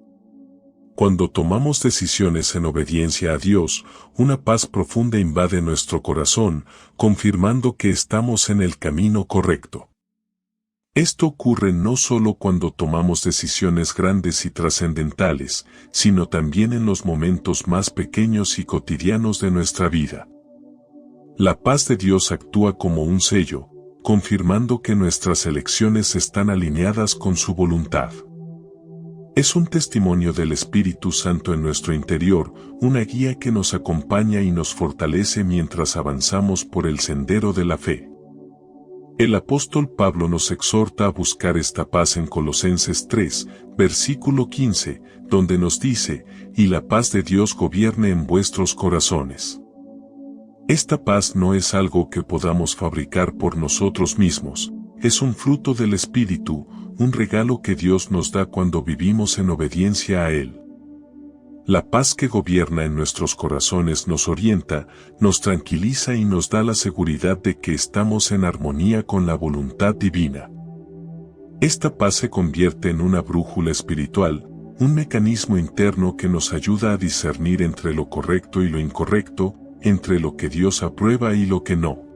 Cuando tomamos decisiones en obediencia a Dios, una paz profunda invade nuestro corazón, confirmando que estamos en el camino correcto. Esto ocurre no solo cuando tomamos decisiones grandes y trascendentales, sino también en los momentos más pequeños y cotidianos de nuestra vida. La paz de Dios actúa como un sello, confirmando que nuestras elecciones están alineadas con su voluntad. Es un testimonio del Espíritu Santo en nuestro interior, una guía que nos acompaña y nos fortalece mientras avanzamos por el sendero de la fe. El apóstol Pablo nos exhorta a buscar esta paz en Colosenses 3, versículo 15, donde nos dice, «Y la paz de Dios gobierne en vuestros corazones». Esta paz no es algo que podamos fabricar por nosotros mismos, es un fruto del Espíritu, un regalo que Dios nos da cuando vivimos en obediencia a Él. La paz que gobierna en nuestros corazones nos orienta, nos tranquiliza y nos da la seguridad de que estamos en armonía con la voluntad divina. Esta paz se convierte en una brújula espiritual, un mecanismo interno que nos ayuda a discernir entre lo correcto y lo incorrecto, entre lo que Dios aprueba y lo que no.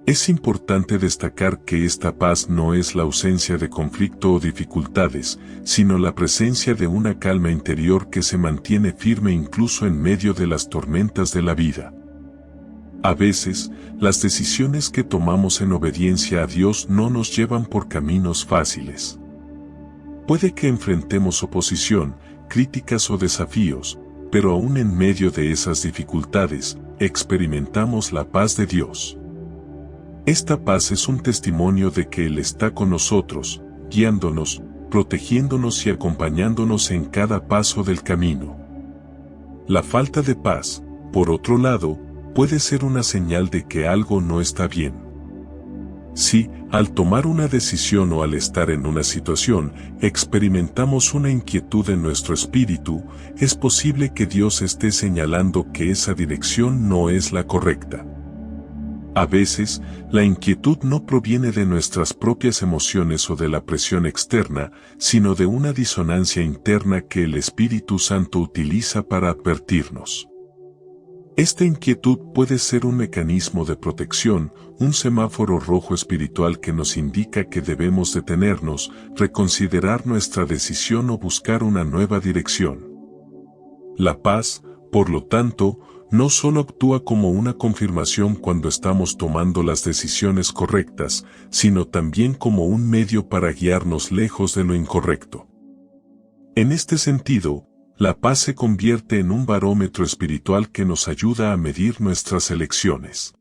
Es importante destacar que esta paz no es la ausencia de conflicto o dificultades, sino la presencia de una calma interior que se mantiene firme incluso en medio de las tormentas de la vida. A veces, las decisiones que tomamos en obediencia a Dios no nos llevan por caminos fáciles. Puede que enfrentemos oposición, críticas o desafíos, pero aún en medio de esas dificultades, experimentamos la paz de Dios. Esta paz es un testimonio de que Él está con nosotros, guiándonos, protegiéndonos y acompañándonos en cada paso del camino. La falta de paz, por otro lado, puede ser una señal de que algo no está bien. Si, al tomar una decisión o al estar en una situación, experimentamos una inquietud en nuestro espíritu, es posible que Dios esté señalando que esa dirección no es la correcta. A veces, la inquietud no proviene de nuestras propias emociones o de la presión externa, sino de una disonancia interna que el Espíritu Santo utiliza para advertirnos. Esta inquietud puede ser un mecanismo de protección, un semáforo rojo espiritual que nos indica que debemos detenernos, reconsiderar nuestra decisión o buscar una nueva dirección. La paz, por lo tanto, no solo actúa como una confirmación cuando estamos tomando las decisiones correctas, sino también como un medio para guiarnos lejos de lo incorrecto. En este sentido, la paz se convierte en un barómetro espiritual que nos ayuda a medir nuestras elecciones.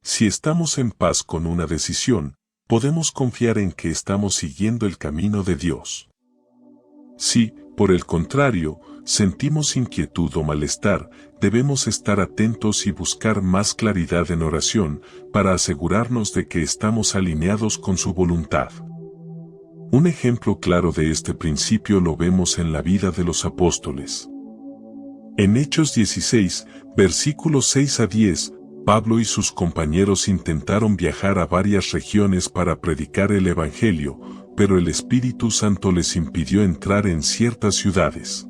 Si estamos en paz con una decisión, podemos confiar en que estamos siguiendo el camino de Dios. Si, por el contrario, sentimos inquietud o malestar, debemos estar atentos y buscar más claridad en oración para asegurarnos de que estamos alineados con su voluntad. Un ejemplo claro de este principio lo vemos en la vida de los apóstoles. En Hechos 16, versículos 6 a 10, Pablo y sus compañeros intentaron viajar a varias regiones para predicar el Evangelio, pero el Espíritu Santo les impidió entrar en ciertas ciudades.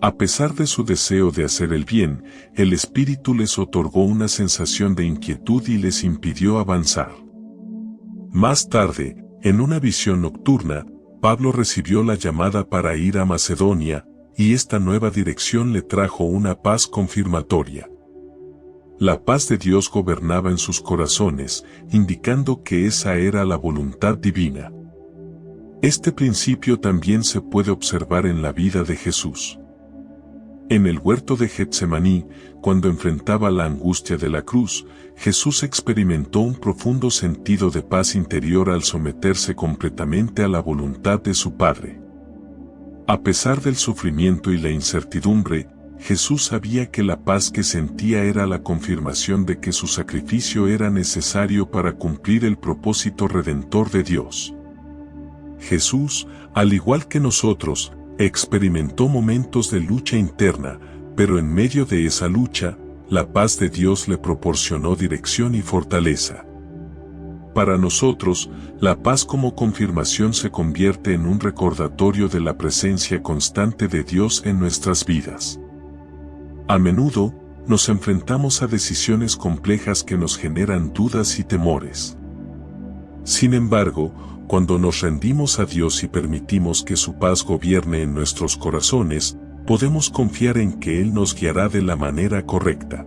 A pesar de su deseo de hacer el bien, el Espíritu les otorgó una sensación de inquietud y les impidió avanzar. Más tarde, en una visión nocturna, Pablo recibió la llamada para ir a Macedonia, y esta nueva dirección le trajo una paz confirmatoria. La paz de Dios gobernaba en sus corazones, indicando que esa era la voluntad divina. Este principio también se puede observar en la vida de Jesús. En el huerto de Getsemaní, cuando enfrentaba la angustia de la cruz, Jesús experimentó un profundo sentido de paz interior al someterse completamente a la voluntad de su Padre. A pesar del sufrimiento y la incertidumbre, Jesús sabía que la paz que sentía era la confirmación de que su sacrificio era necesario para cumplir el propósito redentor de Dios. Jesús, al igual que nosotros, experimentó momentos de lucha interna, pero en medio de esa lucha, la paz de Dios le proporcionó dirección y fortaleza. Para nosotros, la paz como confirmación se convierte en un recordatorio de la presencia constante de Dios en nuestras vidas. A menudo, nos enfrentamos a decisiones complejas que nos generan dudas y temores. Sin embargo, cuando nos rendimos a Dios y permitimos que su paz gobierne en nuestros corazones, podemos confiar en que Él nos guiará de la manera correcta.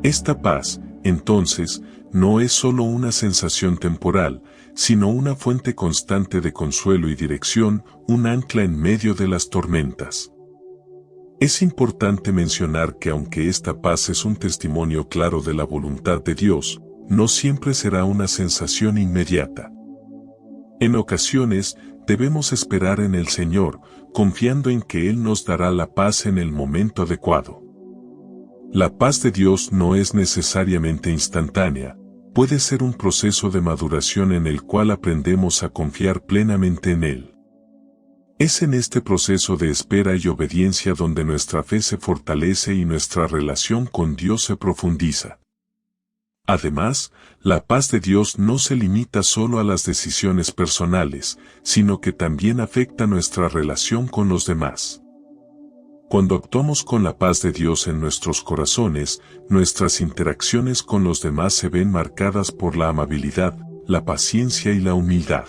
Esta paz, entonces, no es solo una sensación temporal, sino una fuente constante de consuelo y dirección, un ancla en medio de las tormentas. Es importante mencionar que aunque esta paz es un testimonio claro de la voluntad de Dios, no siempre será una sensación inmediata. En ocasiones, debemos esperar en el Señor, confiando en que Él nos dará la paz en el momento adecuado. La paz de Dios no es necesariamente instantánea, puede ser un proceso de maduración en el cual aprendemos a confiar plenamente en Él. Es en este proceso de espera y obediencia donde nuestra fe se fortalece y nuestra relación con Dios se profundiza. Además, la paz de Dios no se limita solo a las decisiones personales, sino que también afecta nuestra relación con los demás. Cuando actuamos con la paz de Dios en nuestros corazones, nuestras interacciones con los demás se ven marcadas por la amabilidad, la paciencia y la humildad.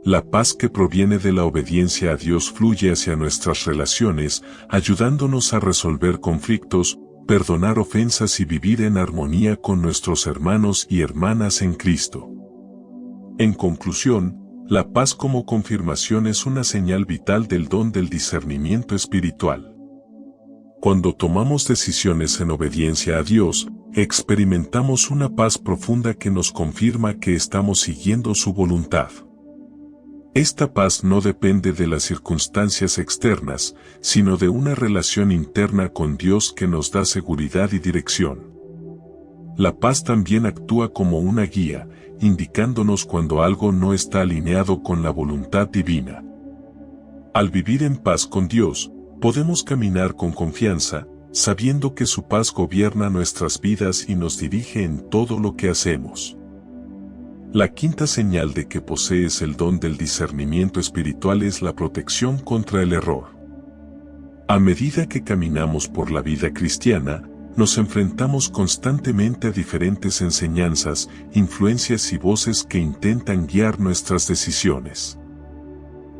La paz que proviene de la obediencia a Dios fluye hacia nuestras relaciones, ayudándonos a resolver conflictos, perdonar ofensas y vivir en armonía con nuestros hermanos y hermanas en Cristo. En conclusión, la paz como confirmación es una señal vital del don del discernimiento espiritual. Cuando tomamos decisiones en obediencia a Dios, experimentamos una paz profunda que nos confirma que estamos siguiendo su voluntad. Esta paz no depende de las circunstancias externas, sino de una relación interna con Dios que nos da seguridad y dirección. La paz también actúa como una guía, indicándonos cuando algo no está alineado con la voluntad divina. Al vivir en paz con Dios, podemos caminar con confianza, sabiendo que su paz gobierna nuestras vidas y nos dirige en todo lo que hacemos. La quinta señal de que posees el don del discernimiento espiritual es la protección contra el error. A medida que caminamos por la vida cristiana, nos enfrentamos constantemente a diferentes enseñanzas, influencias y voces que intentan guiar nuestras decisiones.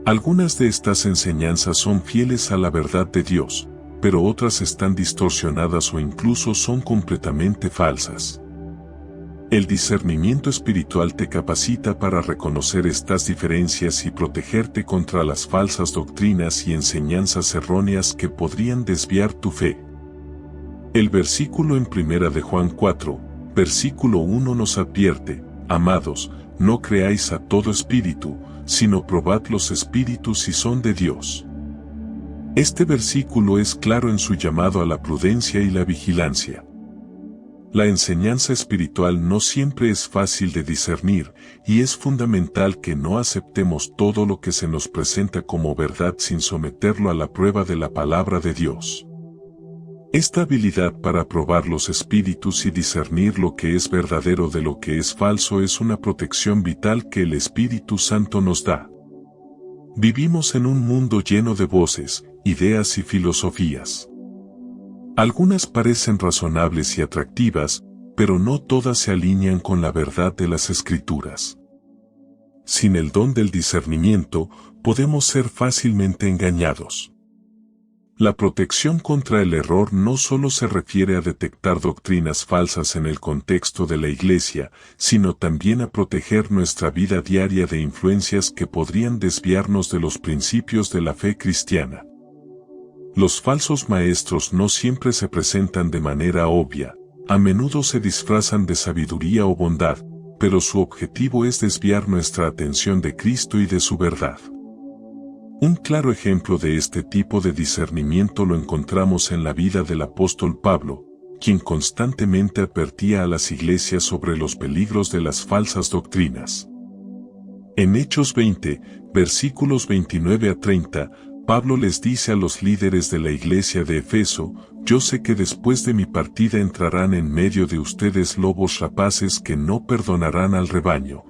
Algunas de estas enseñanzas son fieles a la verdad de Dios, pero otras están distorsionadas o incluso son completamente falsas. El discernimiento espiritual te capacita para reconocer estas diferencias y protegerte contra las falsas doctrinas y enseñanzas erróneas que podrían desviar tu fe. El versículo en 1 de Juan 4, versículo 1 nos advierte: amados, no creáis a todo espíritu, sino probad los espíritus si son de Dios. Este versículo es claro en su llamado a la prudencia y la vigilancia. La enseñanza espiritual no siempre es fácil de discernir, y es fundamental que no aceptemos todo lo que se nos presenta como verdad sin someterlo a la prueba de la palabra de Dios. Esta habilidad para probar los espíritus y discernir lo que es verdadero de lo que es falso es una protección vital que el Espíritu Santo nos da. Vivimos en un mundo lleno de voces, ideas y filosofías. Algunas parecen razonables y atractivas, pero no todas se alinean con la verdad de las Escrituras. Sin el don del discernimiento, podemos ser fácilmente engañados. La protección contra el error no solo se refiere a detectar doctrinas falsas en el contexto de la Iglesia, sino también a proteger nuestra vida diaria de influencias que podrían desviarnos de los principios de la fe cristiana. Los falsos maestros no siempre se presentan de manera obvia, a menudo se disfrazan de sabiduría o bondad, pero su objetivo es desviar nuestra atención de Cristo y de su verdad. Un claro ejemplo de este tipo de discernimiento lo encontramos en la vida del apóstol Pablo, quien constantemente advertía a las iglesias sobre los peligros de las falsas doctrinas. En Hechos 20, versículos 29 a 30, Pablo les dice a los líderes de la iglesia de Efeso: yo sé que después de mi partida entrarán en medio de ustedes lobos rapaces que no perdonarán al rebaño.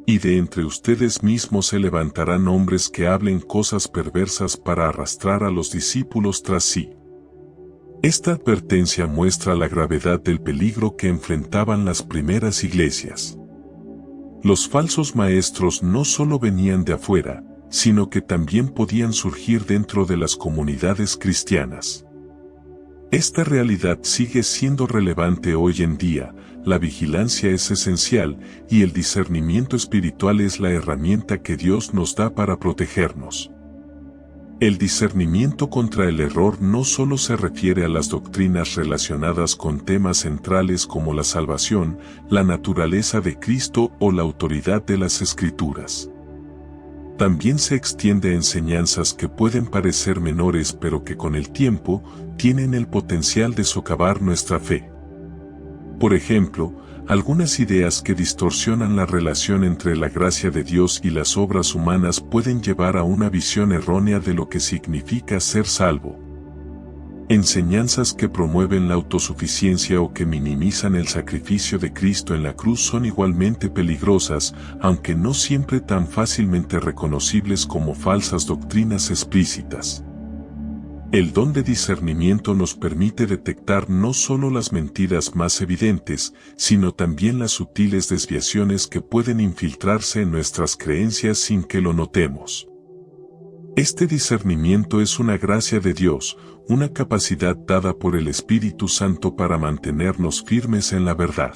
Y de entre ustedes mismos se levantarán hombres que hablen cosas perversas para arrastrar a los discípulos tras sí. Esta advertencia muestra la gravedad del peligro que enfrentaban las primeras iglesias. Los falsos maestros no solo venían de afuera, sino que también podían surgir dentro de las comunidades cristianas. Esta realidad sigue siendo relevante hoy en día, la vigilancia es esencial y el discernimiento espiritual es la herramienta que Dios nos da para protegernos. El discernimiento contra el error no solo se refiere a las doctrinas relacionadas con temas centrales como la salvación, la naturaleza de Cristo o la autoridad de las Escrituras. También se extiende a enseñanzas que pueden parecer menores pero que con el tiempo tienen el potencial de socavar nuestra fe. Por ejemplo, algunas ideas que distorsionan la relación entre la gracia de Dios y las obras humanas pueden llevar a una visión errónea de lo que significa ser salvo. Enseñanzas que promueven la autosuficiencia o que minimizan el sacrificio de Cristo en la cruz son igualmente peligrosas, aunque no siempre tan fácilmente reconocibles como falsas doctrinas explícitas. El don de discernimiento nos permite detectar no solo las mentiras más evidentes, sino también las sutiles desviaciones que pueden infiltrarse en nuestras creencias sin que lo notemos. Este discernimiento es una gracia de Dios, una capacidad dada por el Espíritu Santo para mantenernos firmes en la verdad.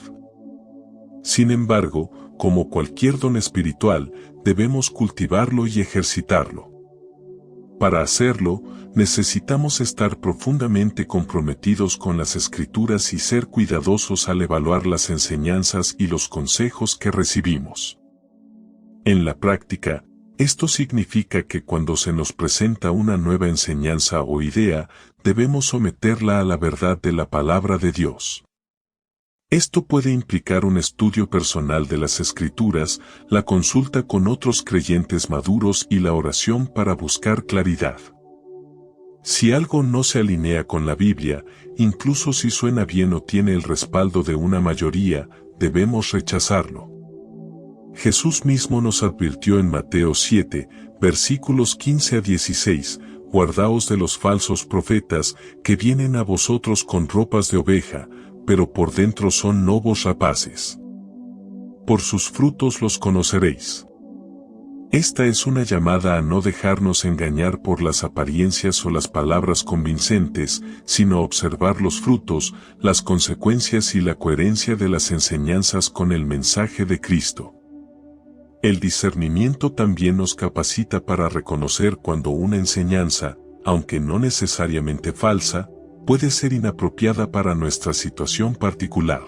Sin embargo, como cualquier don espiritual, debemos cultivarlo y ejercitarlo. Para hacerlo, necesitamos estar profundamente comprometidos con las Escrituras y ser cuidadosos al evaluar las enseñanzas y los consejos que recibimos. En la práctica, esto significa que cuando se nos presenta una nueva enseñanza o idea, debemos someterla a la verdad de la palabra de Dios. Esto puede implicar un estudio personal de las Escrituras, la consulta con otros creyentes maduros y la oración para buscar claridad. Si algo no se alinea con la Biblia, incluso si suena bien o tiene el respaldo de una mayoría, debemos rechazarlo. Jesús mismo nos advirtió en Mateo 7, versículos 15 a 16, «Guardaos de los falsos profetas, que vienen a vosotros con ropas de oveja, pero por dentro son lobos rapaces. Por sus frutos los conoceréis». Esta es una llamada a no dejarnos engañar por las apariencias o las palabras convincentes, sino observar los frutos, las consecuencias y la coherencia de las enseñanzas con el mensaje de Cristo. El discernimiento también nos capacita para reconocer cuando una enseñanza, aunque no necesariamente falsa, puede ser inapropiada para nuestra situación particular.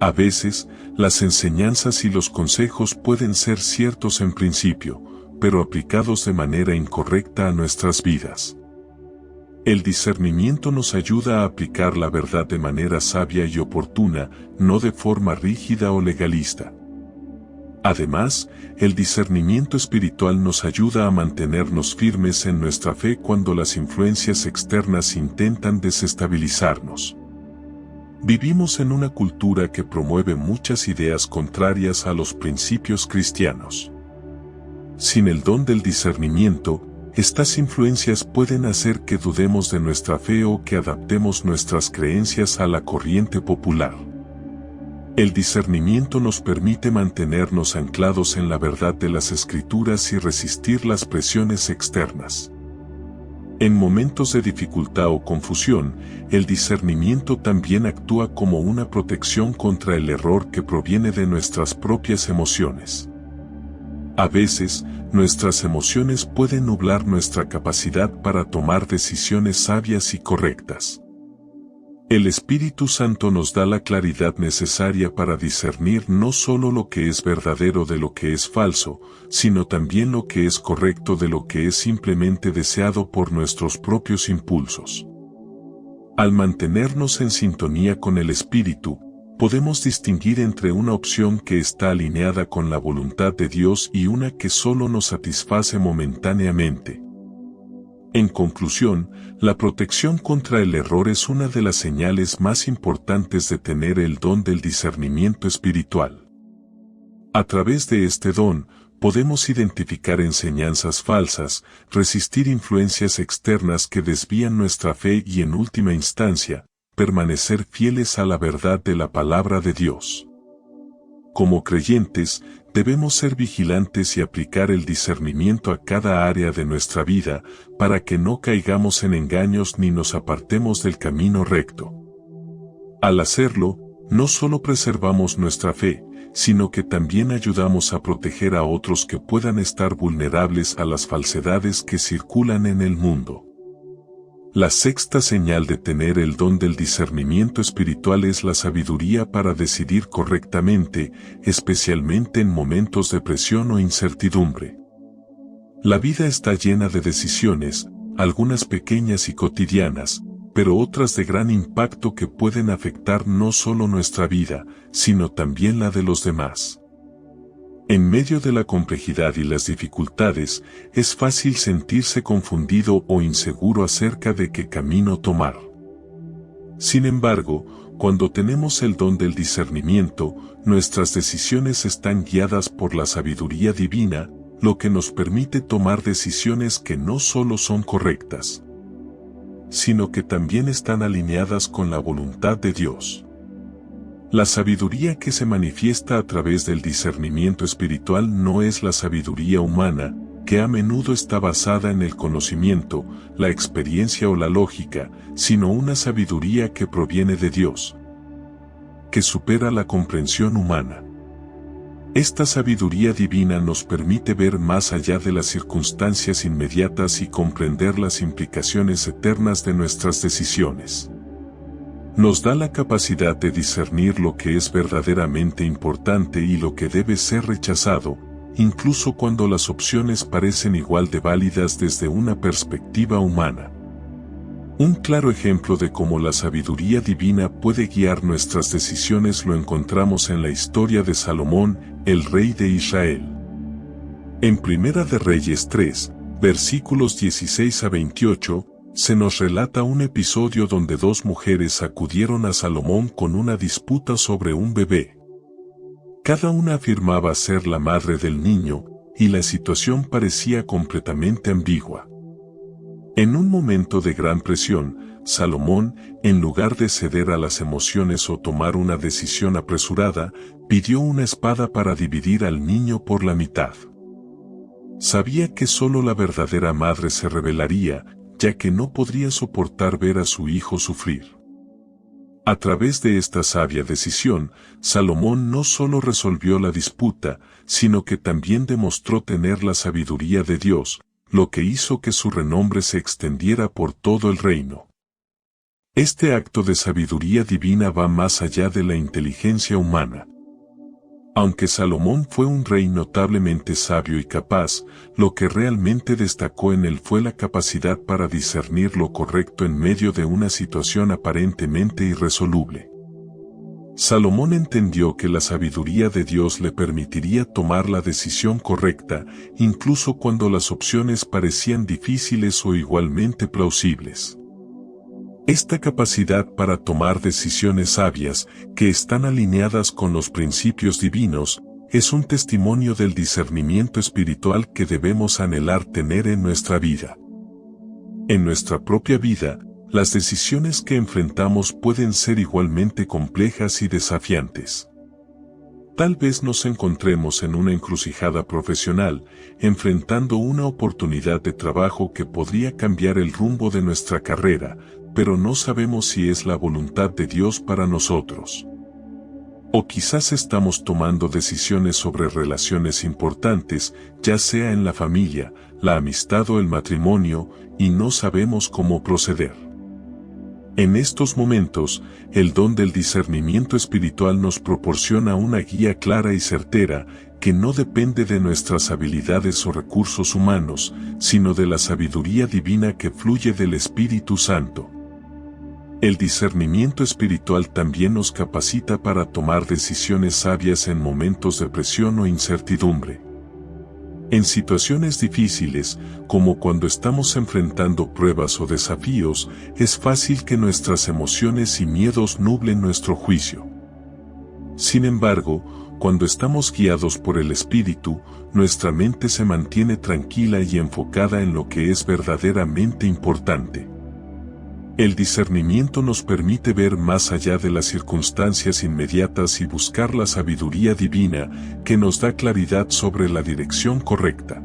A veces, las enseñanzas y los consejos pueden ser ciertos en principio, pero aplicados de manera incorrecta a nuestras vidas. El discernimiento nos ayuda a aplicar la verdad de manera sabia y oportuna, no de forma rígida o legalista. Además, el discernimiento espiritual nos ayuda a mantenernos firmes en nuestra fe cuando las influencias externas intentan desestabilizarnos. Vivimos en una cultura que promueve muchas ideas contrarias a los principios cristianos. Sin el don del discernimiento, estas influencias pueden hacer que dudemos de nuestra fe o que adaptemos nuestras creencias a la corriente popular. El discernimiento nos permite mantenernos anclados en la verdad de las Escrituras y resistir las presiones externas. En momentos de dificultad o confusión, el discernimiento también actúa como una protección contra el error que proviene de nuestras propias emociones. A veces, nuestras emociones pueden nublar nuestra capacidad para tomar decisiones sabias y correctas. El Espíritu Santo nos da la claridad necesaria para discernir no solo lo que es verdadero de lo que es falso, sino también lo que es correcto de lo que es simplemente deseado por nuestros propios impulsos. Al mantenernos en sintonía con el Espíritu, podemos distinguir entre una opción que está alineada con la voluntad de Dios y una que solo nos satisface momentáneamente. En conclusión, la protección contra el error es una de las señales más importantes de tener el don del discernimiento espiritual. A través de este don, podemos identificar enseñanzas falsas, resistir influencias externas que desvían nuestra fe y en última instancia, permanecer fieles a la verdad de la palabra de Dios. Como creyentes, debemos ser vigilantes y aplicar el discernimiento a cada área de nuestra vida, para que no caigamos en engaños ni nos apartemos del camino recto. Al hacerlo, no solo preservamos nuestra fe, sino que también ayudamos a proteger a otros que puedan estar vulnerables a las falsedades que circulan en el mundo. La sexta señal de tener el don del discernimiento espiritual es la sabiduría para decidir correctamente, especialmente en momentos de presión o incertidumbre. La vida está llena de decisiones, algunas pequeñas y cotidianas, pero otras de gran impacto que pueden afectar no solo nuestra vida, sino también la de los demás. En medio de la complejidad y las dificultades, es fácil sentirse confundido o inseguro acerca de qué camino tomar. Sin embargo, cuando tenemos el don del discernimiento, nuestras decisiones están guiadas por la sabiduría divina, lo que nos permite tomar decisiones que no solo son correctas, sino que también están alineadas con la voluntad de Dios. La sabiduría que se manifiesta a través del discernimiento espiritual no es la sabiduría humana, que a menudo está basada en el conocimiento, la experiencia o la lógica, sino una sabiduría que proviene de Dios, que supera la comprensión humana. Esta sabiduría divina nos permite ver más allá de las circunstancias inmediatas y comprender las implicaciones eternas de nuestras decisiones. Nos da la capacidad de discernir lo que es verdaderamente importante y lo que debe ser rechazado, incluso cuando las opciones parecen igual de válidas desde una perspectiva humana. Un claro ejemplo de cómo la sabiduría divina puede guiar nuestras decisiones lo encontramos en la historia de Salomón, el rey de Israel. En Primera de Reyes 3, versículos 16 a 28, se nos relata un episodio donde dos mujeres acudieron a Salomón con una disputa sobre un bebé. Cada una afirmaba ser la madre del niño, y la situación parecía completamente ambigua. En un momento de gran presión, Salomón, en lugar de ceder a las emociones o tomar una decisión apresurada, pidió una espada para dividir al niño por la mitad. Sabía que solo la verdadera madre se rebelaría, ya que no podría soportar ver a su hijo sufrir. A través de esta sabia decisión, Salomón no solo resolvió la disputa, sino que también demostró tener la sabiduría de Dios, lo que hizo que su renombre se extendiera por todo el reino. Este acto de sabiduría divina va más allá de la inteligencia humana. Aunque Salomón fue un rey notablemente sabio y capaz, lo que realmente destacó en él fue la capacidad para discernir lo correcto en medio de una situación aparentemente irresoluble. Salomón entendió que la sabiduría de Dios le permitiría tomar la decisión correcta, incluso cuando las opciones parecían difíciles o igualmente plausibles. Esta capacidad para tomar decisiones sabias, que están alineadas con los principios divinos, es un testimonio del discernimiento espiritual que debemos anhelar tener en nuestra vida. En nuestra propia vida, las decisiones que enfrentamos pueden ser igualmente complejas y desafiantes. Tal vez nos encontremos en una encrucijada profesional, enfrentando una oportunidad de trabajo que podría cambiar el rumbo de nuestra carrera, pero no sabemos si es la voluntad de Dios para nosotros. O quizás estamos tomando decisiones sobre relaciones importantes, ya sea en la familia, la amistad o el matrimonio, y no sabemos cómo proceder. En estos momentos, el don del discernimiento espiritual nos proporciona una guía clara y certera, que no depende de nuestras habilidades o recursos humanos, sino de la sabiduría divina que fluye del Espíritu Santo. El discernimiento espiritual también nos capacita para tomar decisiones sabias en momentos de presión o incertidumbre. En situaciones difíciles, como cuando estamos enfrentando pruebas o desafíos, es fácil que nuestras emociones y miedos nublen nuestro juicio. Sin embargo, cuando estamos guiados por el Espíritu, nuestra mente se mantiene tranquila y enfocada en lo que es verdaderamente importante. El discernimiento nos permite ver más allá de las circunstancias inmediatas y buscar la sabiduría divina, que nos da claridad sobre la dirección correcta.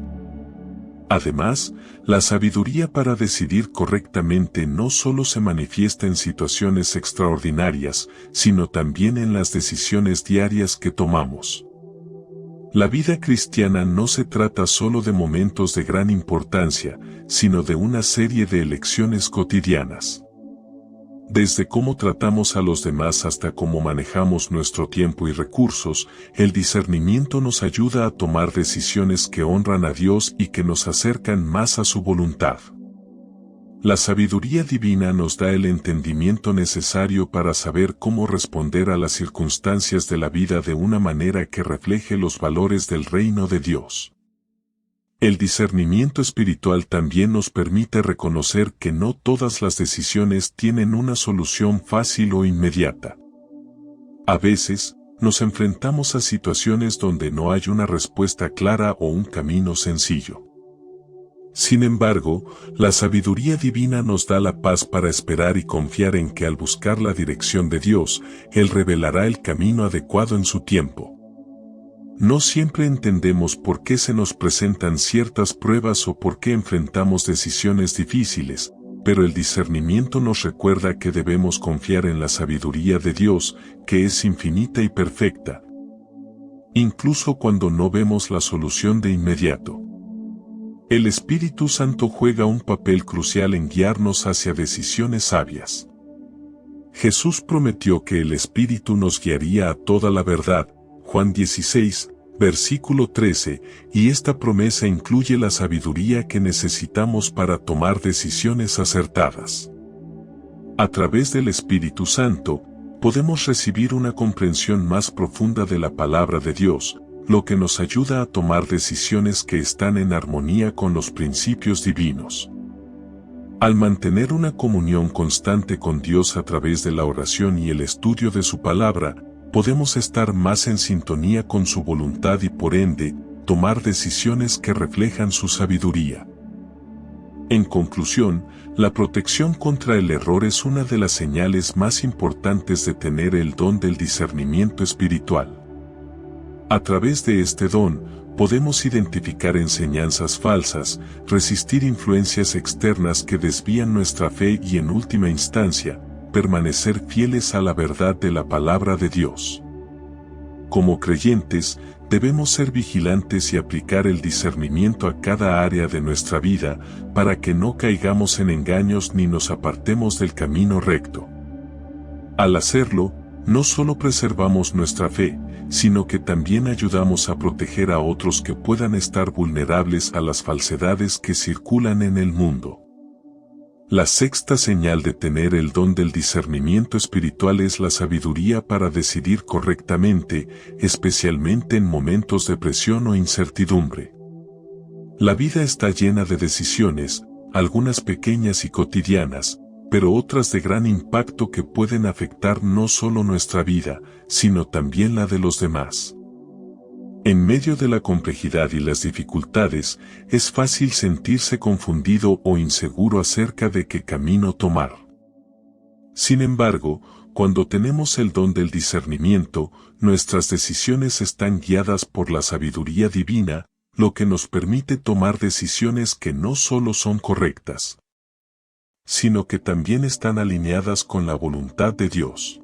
Además, la sabiduría para decidir correctamente no solo se manifiesta en situaciones extraordinarias, sino también en las decisiones diarias que tomamos. La vida cristiana no se trata solo de momentos de gran importancia, sino de una serie de elecciones cotidianas. Desde cómo tratamos a los demás hasta cómo manejamos nuestro tiempo y recursos, el discernimiento nos ayuda a tomar decisiones que honran a Dios y que nos acercan más a su voluntad. La sabiduría divina nos da el entendimiento necesario para saber cómo responder a las circunstancias de la vida de una manera que refleje los valores del reino de Dios. El discernimiento espiritual también nos permite reconocer que no todas las decisiones tienen una solución fácil o inmediata. A veces, nos enfrentamos a situaciones donde no hay una respuesta clara o un camino sencillo. Sin embargo, la sabiduría divina nos da la paz para esperar y confiar en que al buscar la dirección de Dios, Él revelará el camino adecuado en su tiempo. No siempre entendemos por qué se nos presentan ciertas pruebas o por qué enfrentamos decisiones difíciles, pero el discernimiento nos recuerda que debemos confiar en la sabiduría de Dios, que es infinita y perfecta, incluso cuando no vemos la solución de inmediato. El Espíritu Santo juega un papel crucial en guiarnos hacia decisiones sabias. Jesús prometió que el Espíritu nos guiaría a toda la verdad, Juan 16, versículo 13, y esta promesa incluye la sabiduría que necesitamos para tomar decisiones acertadas. A través del Espíritu Santo, podemos recibir una comprensión más profunda de la palabra de Dios, lo que nos ayuda a tomar decisiones que están en armonía con los principios divinos. Al mantener una comunión constante con Dios a través de la oración y el estudio de su palabra, podemos estar más en sintonía con su voluntad y por ende, tomar decisiones que reflejan su sabiduría. En conclusión, la protección contra el error es una de las señales más importantes de tener el don del discernimiento espiritual. A través de este don, podemos identificar enseñanzas falsas, resistir influencias externas que desvían nuestra fe y en última instancia, permanecer fieles a la verdad de la palabra de Dios. Como creyentes, debemos ser vigilantes y aplicar el discernimiento a cada área de nuestra vida, para que no caigamos en engaños ni nos apartemos del camino recto. Al hacerlo, no solo preservamos nuestra fe, sino que también ayudamos a proteger a otros que puedan estar vulnerables a las falsedades que circulan en el mundo. La sexta señal de tener el don del discernimiento espiritual es la sabiduría para decidir correctamente, especialmente en momentos de presión o incertidumbre. La vida está llena de decisiones, algunas pequeñas y cotidianas, pero otras de gran impacto que pueden afectar no solo nuestra vida, sino también la de los demás. En medio de la complejidad y las dificultades, es fácil sentirse confundido o inseguro acerca de qué camino tomar. Sin embargo, cuando tenemos el don del discernimiento, nuestras decisiones están guiadas por la sabiduría divina, lo que nos permite tomar decisiones que no solo son correctas, sino que también están alineadas con la voluntad de Dios.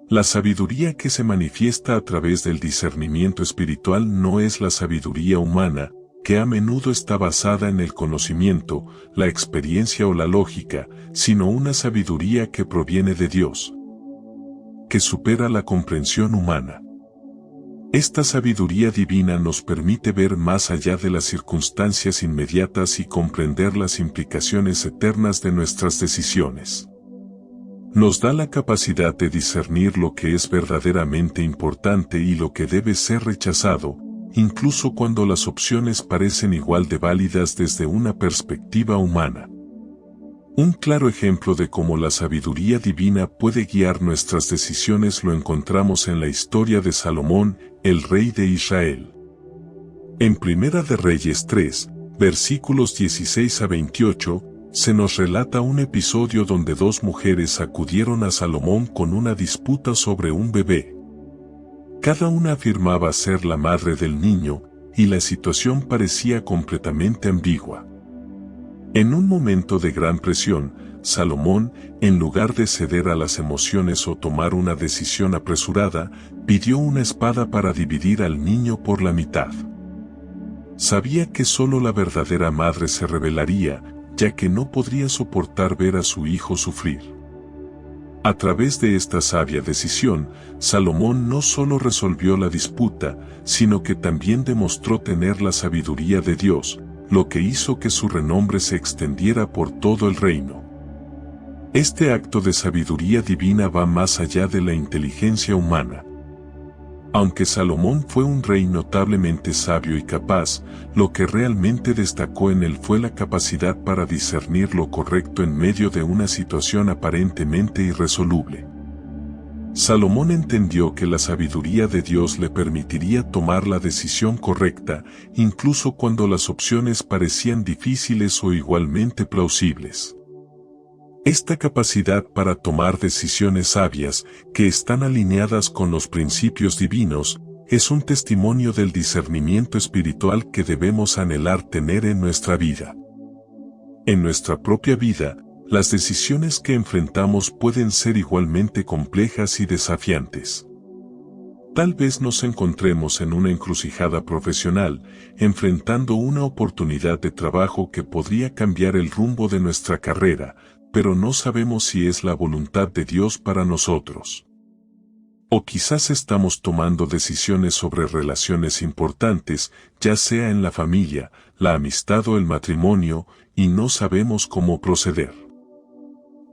La sabiduría que se manifiesta a través del discernimiento espiritual no es la sabiduría humana, que a menudo está basada en el conocimiento, la experiencia o la lógica, sino una sabiduría que proviene de Dios, que supera la comprensión humana. Esta sabiduría divina nos permite ver más allá de las circunstancias inmediatas y comprender las implicaciones eternas de nuestras decisiones. Nos da la capacidad de discernir lo que es verdaderamente importante y lo que debe ser rechazado, incluso cuando las opciones parecen igual de válidas desde una perspectiva humana. Un claro ejemplo de cómo la sabiduría divina puede guiar nuestras decisiones lo encontramos en la historia de Salomón, el rey de Israel. En Primera de Reyes 3, versículos 16 a 28, se nos relata un episodio donde dos mujeres acudieron a Salomón con una disputa sobre un bebé. Cada una afirmaba ser la madre del niño, y la situación parecía completamente ambigua. En un momento de gran presión, Salomón, en lugar de ceder a las emociones o tomar una decisión apresurada, pidió una espada para dividir al niño por la mitad. Sabía que solo la verdadera madre se rebelaría, ya que no podría soportar ver a su hijo sufrir. A través de esta sabia decisión, Salomón no solo resolvió la disputa, sino que también demostró tener la sabiduría de Dios, lo que hizo que su renombre se extendiera por todo el reino. Este acto de sabiduría divina va más allá de la inteligencia humana. Aunque Salomón fue un rey notablemente sabio y capaz, lo que realmente destacó en él fue la capacidad para discernir lo correcto en medio de una situación aparentemente irresoluble. Salomón entendió que la sabiduría de Dios le permitiría tomar la decisión correcta, incluso cuando las opciones parecían difíciles o igualmente plausibles. Esta capacidad para tomar decisiones sabias, que están alineadas con los principios divinos, es un testimonio del discernimiento espiritual que debemos anhelar tener en nuestra vida. En nuestra propia vida, las decisiones que enfrentamos pueden ser igualmente complejas y desafiantes. Tal vez nos encontremos en una encrucijada profesional, enfrentando una oportunidad de trabajo que podría cambiar el rumbo de nuestra carrera, pero no sabemos si es la voluntad de Dios para nosotros. O quizás estamos tomando decisiones sobre relaciones importantes, ya sea en la familia, la amistad o el matrimonio, y no sabemos cómo proceder.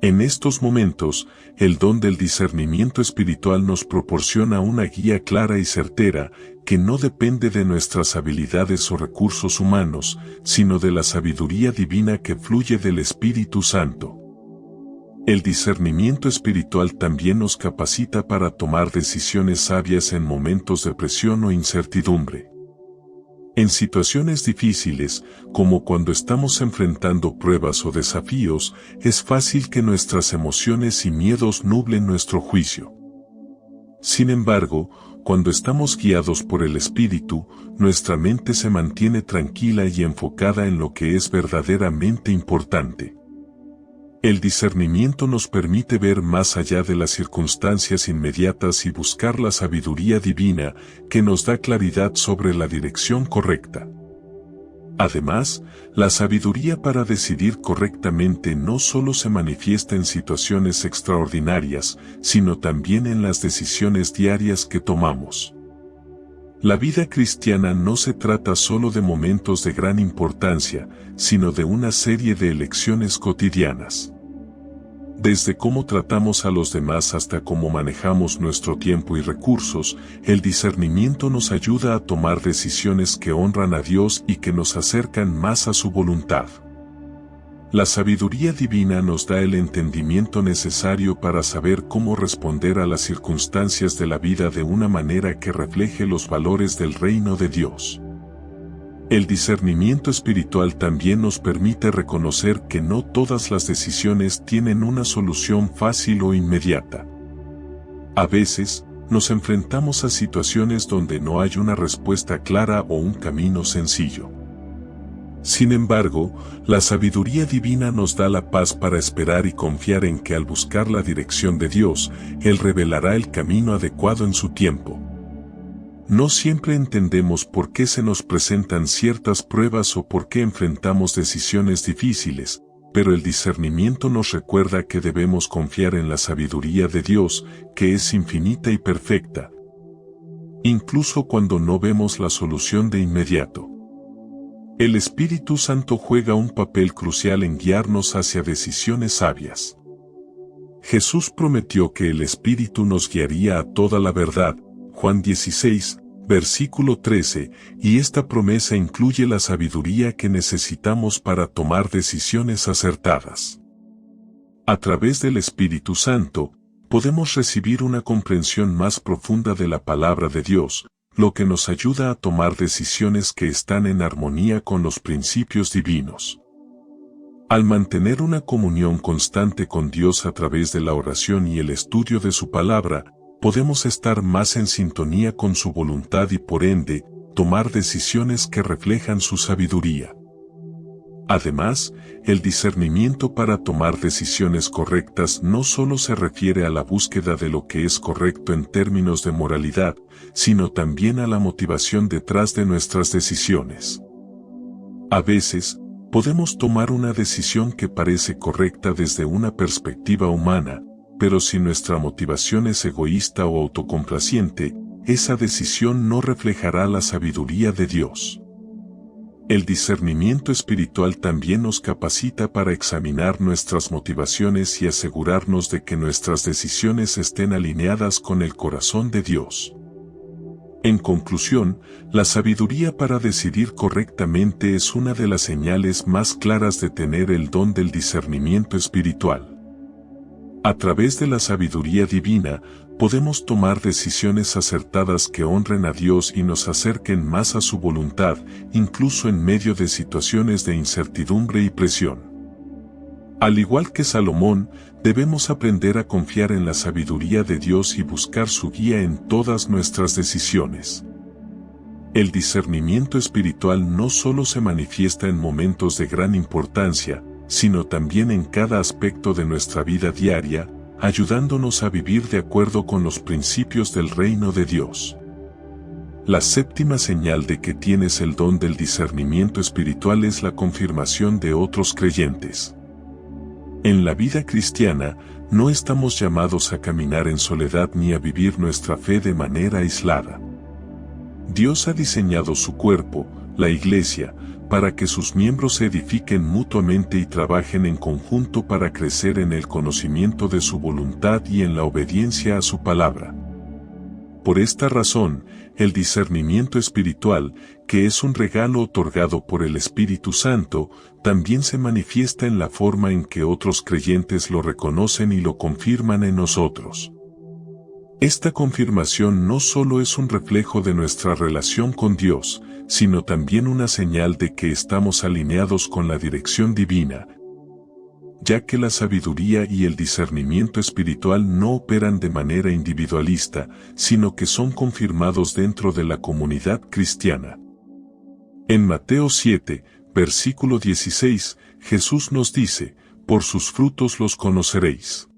En estos momentos, el don del discernimiento espiritual nos proporciona una guía clara y certera, que no depende de nuestras habilidades o recursos humanos, sino de la sabiduría divina que fluye del Espíritu Santo. El discernimiento espiritual también nos capacita para tomar decisiones sabias en momentos de presión o incertidumbre. En situaciones difíciles, como cuando estamos enfrentando pruebas o desafíos, es fácil que nuestras emociones y miedos nublen nuestro juicio. Sin embargo, cuando estamos guiados por el Espíritu, nuestra mente se mantiene tranquila y enfocada en lo que es verdaderamente importante. El discernimiento nos permite ver más allá de las circunstancias inmediatas y buscar la sabiduría divina que nos da claridad sobre la dirección correcta. Además, la sabiduría para decidir correctamente no solo se manifiesta en situaciones extraordinarias, sino también en las decisiones diarias que tomamos. La vida cristiana no se trata solo de momentos de gran importancia, sino de una serie de elecciones cotidianas. Desde cómo tratamos a los demás hasta cómo manejamos nuestro tiempo y recursos, el discernimiento nos ayuda a tomar decisiones que honran a Dios y que nos acercan más a su voluntad. La sabiduría divina nos da el entendimiento necesario para saber cómo responder a las circunstancias de la vida de una manera que refleje los valores del reino de Dios. El discernimiento espiritual también nos permite reconocer que no todas las decisiones tienen una solución fácil o inmediata. A veces, nos enfrentamos a situaciones donde no hay una respuesta clara o un camino sencillo. Sin embargo, la sabiduría divina nos da la paz para esperar y confiar en que al buscar la dirección de Dios, Él revelará el camino adecuado en su tiempo. No siempre entendemos por qué se nos presentan ciertas pruebas o por qué enfrentamos decisiones difíciles, pero el discernimiento nos recuerda que debemos confiar en la sabiduría de Dios, que es infinita y perfecta, incluso cuando no vemos la solución de inmediato. El Espíritu Santo juega un papel crucial en guiarnos hacia decisiones sabias. Jesús prometió que el Espíritu nos guiaría a toda la verdad, Juan 16, versículo 13, y esta promesa incluye la sabiduría que necesitamos para tomar decisiones acertadas. A través del Espíritu Santo, podemos recibir una comprensión más profunda de la palabra de Dios, lo que nos ayuda a tomar decisiones que están en armonía con los principios divinos. Al mantener una comunión constante con Dios a través de la oración y el estudio de su palabra, podemos estar más en sintonía con su voluntad y por ende, tomar decisiones que reflejan su sabiduría. Además, el discernimiento para tomar decisiones correctas no solo se refiere a la búsqueda de lo que es correcto en términos de moralidad, sino también a la motivación detrás de nuestras decisiones. A veces, podemos tomar una decisión que parece correcta desde una perspectiva humana, pero si nuestra motivación es egoísta o autocomplaciente, esa decisión no reflejará la sabiduría de Dios. El discernimiento espiritual también nos capacita para examinar nuestras motivaciones y asegurarnos de que nuestras decisiones estén alineadas con el corazón de Dios. En conclusión, la sabiduría para decidir correctamente es una de las señales más claras de tener el don del discernimiento espiritual. A través de la sabiduría divina, podemos tomar decisiones acertadas que honren a Dios y nos acerquen más a su voluntad, incluso en medio de situaciones de incertidumbre y presión. Al igual que Salomón, debemos aprender a confiar en la sabiduría de Dios y buscar su guía en todas nuestras decisiones. El discernimiento espiritual no solo se manifiesta en momentos de gran importancia, sino también en cada aspecto de nuestra vida diaria, ayudándonos a vivir de acuerdo con los principios del reino de Dios. La séptima señal de que tienes el don del discernimiento espiritual es la confirmación de otros creyentes. En la vida cristiana, no estamos llamados a caminar en soledad ni a vivir nuestra fe de manera aislada. Dios ha diseñado su cuerpo, la Iglesia, para que sus miembros se edifiquen mutuamente y trabajen en conjunto para crecer en el conocimiento de su voluntad y en la obediencia a su palabra. Por esta razón, el discernimiento espiritual, que es un regalo otorgado por el Espíritu Santo, también se manifiesta en la forma en que otros creyentes lo reconocen y lo confirman en nosotros. Esta confirmación no solo es un reflejo de nuestra relación con Dios, sino también una señal de que estamos alineados con la dirección divina, ya que la sabiduría y el discernimiento espiritual no operan de manera individualista, sino que son confirmados dentro de la comunidad cristiana. En Mateo 7, versículo 16, Jesús nos dice, «Por sus frutos los conoceréis».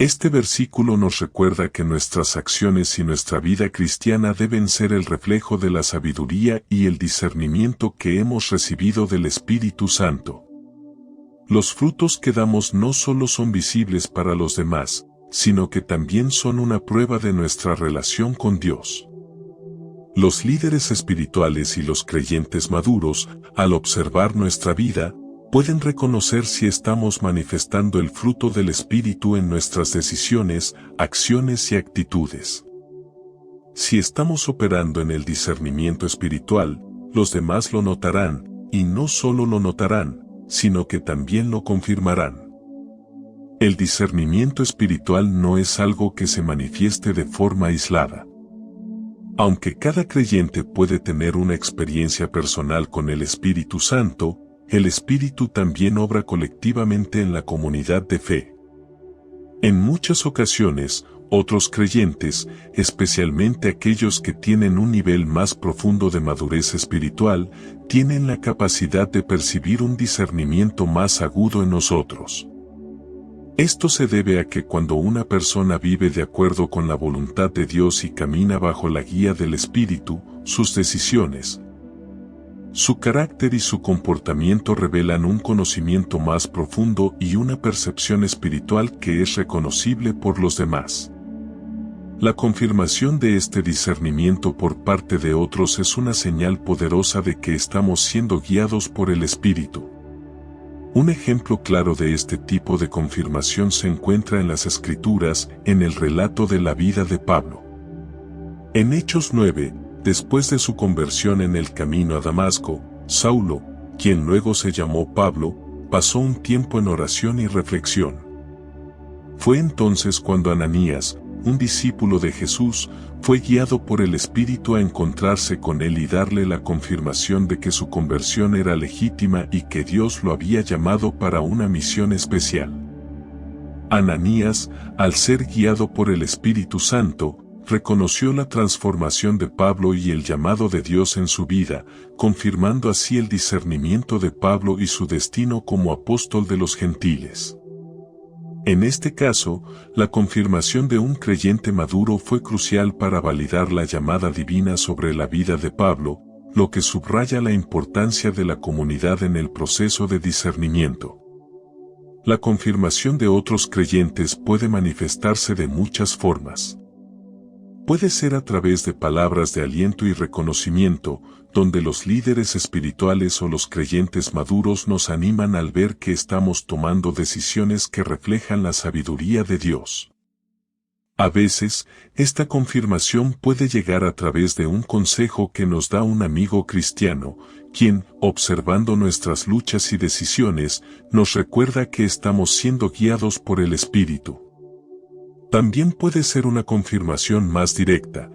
Este versículo nos recuerda que nuestras acciones y nuestra vida cristiana deben ser el reflejo de la sabiduría y el discernimiento que hemos recibido del Espíritu Santo. Los frutos que damos no solo son visibles para los demás, sino que también son una prueba de nuestra relación con Dios. Los líderes espirituales y los creyentes maduros, al observar nuestra vida, pueden reconocer si estamos manifestando el fruto del Espíritu en nuestras decisiones, acciones y actitudes. Si estamos operando en el discernimiento espiritual, los demás lo notarán, y no solo lo notarán, sino que también lo confirmarán. El discernimiento espiritual no es algo que se manifieste de forma aislada. Aunque cada creyente puede tener una experiencia personal con el Espíritu Santo, el Espíritu también obra colectivamente en la comunidad de fe. En muchas ocasiones, otros creyentes, especialmente aquellos que tienen un nivel más profundo de madurez espiritual, tienen la capacidad de percibir un discernimiento más agudo en nosotros. Esto se debe a que cuando una persona vive de acuerdo con la voluntad de Dios y camina bajo la guía del Espíritu, sus decisiones, su carácter y su comportamiento revelan un conocimiento más profundo y una percepción espiritual que es reconocible por los demás. La confirmación de este discernimiento por parte de otros es una señal poderosa de que estamos siendo guiados por el Espíritu. Un ejemplo claro de este tipo de confirmación se encuentra en las Escrituras, en el relato de la vida de Pablo. En Hechos 9, después de su conversión en el camino a Damasco, Saulo, quien luego se llamó Pablo, pasó un tiempo en oración y reflexión. Fue entonces cuando Ananías, un discípulo de Jesús, fue guiado por el Espíritu a encontrarse con él y darle la confirmación de que su conversión era legítima y que Dios lo había llamado para una misión especial. Ananías, al ser guiado por el Espíritu Santo, reconoció la transformación de Pablo y el llamado de Dios en su vida, confirmando así el discernimiento de Pablo y su destino como apóstol de los gentiles. En este caso, la confirmación de un creyente maduro fue crucial para validar la llamada divina sobre la vida de Pablo, lo que subraya la importancia de la comunidad en el proceso de discernimiento. La confirmación de otros creyentes puede manifestarse de muchas formas. Puede ser a través de palabras de aliento y reconocimiento, donde los líderes espirituales o los creyentes maduros nos animan al ver que estamos tomando decisiones que reflejan la sabiduría de Dios. A veces, esta confirmación puede llegar a través de un consejo que nos da un amigo cristiano, quien, observando nuestras luchas y decisiones, nos recuerda que estamos siendo guiados por el Espíritu. También puede ser una confirmación más directa,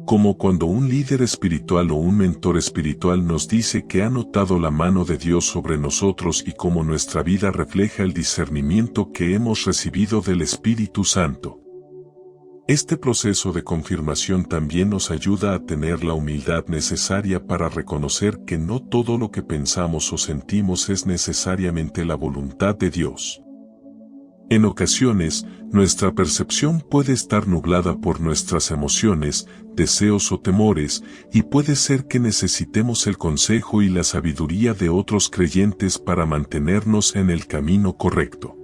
como cuando un líder espiritual o un mentor espiritual nos dice que ha notado la mano de Dios sobre nosotros y cómo nuestra vida refleja el discernimiento que hemos recibido del Espíritu Santo. Este proceso de confirmación también nos ayuda a tener la humildad necesaria para reconocer que no todo lo que pensamos o sentimos es necesariamente la voluntad de Dios. En ocasiones, nuestra percepción puede estar nublada por nuestras emociones, deseos o temores, y puede ser que necesitemos el consejo y la sabiduría de otros creyentes para mantenernos en el camino correcto.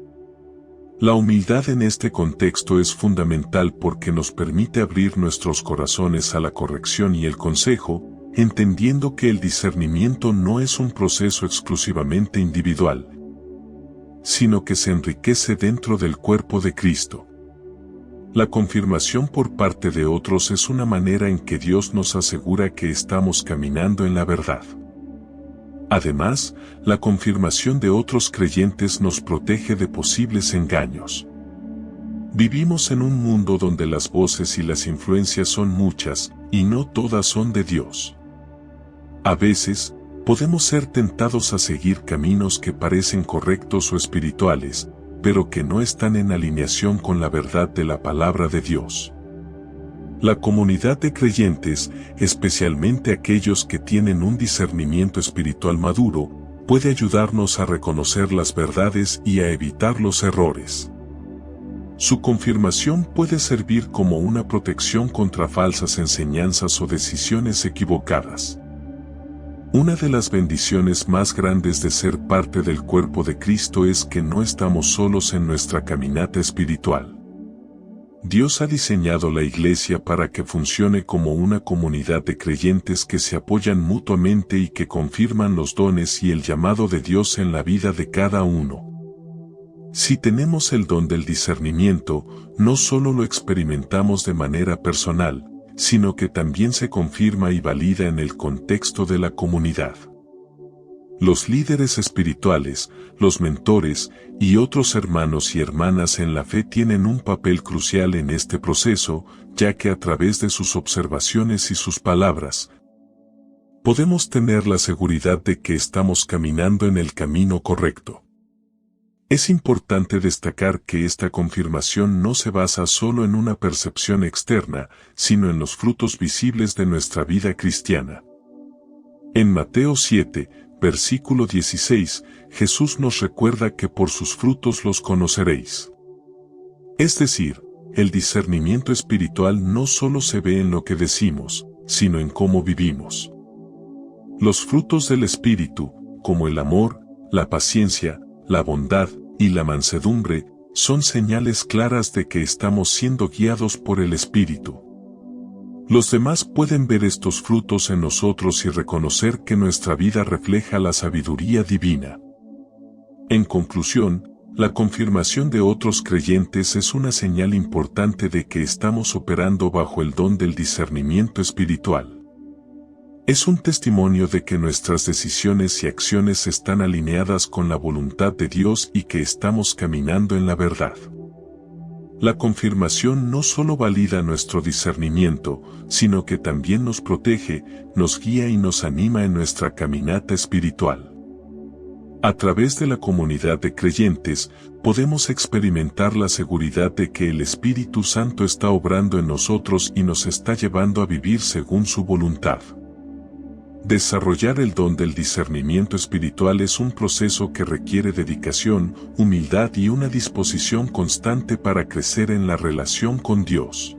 La humildad en este contexto es fundamental porque nos permite abrir nuestros corazones a la corrección y el consejo, entendiendo que el discernimiento no es un proceso exclusivamente individual, sino que se enriquece dentro del cuerpo de Cristo. La confirmación por parte de otros es una manera en que Dios nos asegura que estamos caminando en la verdad. Además, la confirmación de otros creyentes nos protege de posibles engaños. Vivimos en un mundo donde las voces y las influencias son muchas, y no todas son de Dios. A veces, podemos ser tentados a seguir caminos que parecen correctos o espirituales, pero que no están en alineación con la verdad de la palabra de Dios. La comunidad de creyentes, especialmente aquellos que tienen un discernimiento espiritual maduro, puede ayudarnos a reconocer las verdades y a evitar los errores. Su confirmación puede servir como una protección contra falsas enseñanzas o decisiones equivocadas. Una de las bendiciones más grandes de ser parte del cuerpo de Cristo es que no estamos solos en nuestra caminata espiritual. Dios ha diseñado la Iglesia para que funcione como una comunidad de creyentes que se apoyan mutuamente y que confirman los dones y el llamado de Dios en la vida de cada uno. Si tenemos el don del discernimiento, no solo lo experimentamos de manera personal, sino que también se confirma y valida en el contexto de la comunidad. Los líderes espirituales, los mentores y otros hermanos y hermanas en la fe tienen un papel crucial en este proceso, ya que a través de sus observaciones y sus palabras, podemos tener la seguridad de que estamos caminando en el camino correcto. Es importante destacar que esta confirmación no se basa solo en una percepción externa, sino en los frutos visibles de nuestra vida cristiana. En Mateo 7, versículo 16, Jesús nos recuerda que por sus frutos los conoceréis. Es decir, el discernimiento espiritual no solo se ve en lo que decimos, sino en cómo vivimos. Los frutos del Espíritu, como el amor, la paciencia, la bondad y la mansedumbre, son señales claras de que estamos siendo guiados por el Espíritu. Los demás pueden ver estos frutos en nosotros y reconocer que nuestra vida refleja la sabiduría divina. En conclusión, la confirmación de otros creyentes es una señal importante de que estamos operando bajo el don del discernimiento espiritual. Es un testimonio de que nuestras decisiones y acciones están alineadas con la voluntad de Dios y que estamos caminando en la verdad. La confirmación no solo valida nuestro discernimiento, sino que también nos protege, nos guía y nos anima en nuestra caminata espiritual. A través de la comunidad de creyentes, podemos experimentar la seguridad de que el Espíritu Santo está obrando en nosotros y nos está llevando a vivir según su voluntad. Desarrollar el don del discernimiento espiritual es un proceso que requiere dedicación, humildad y una disposición constante para crecer en la relación con Dios.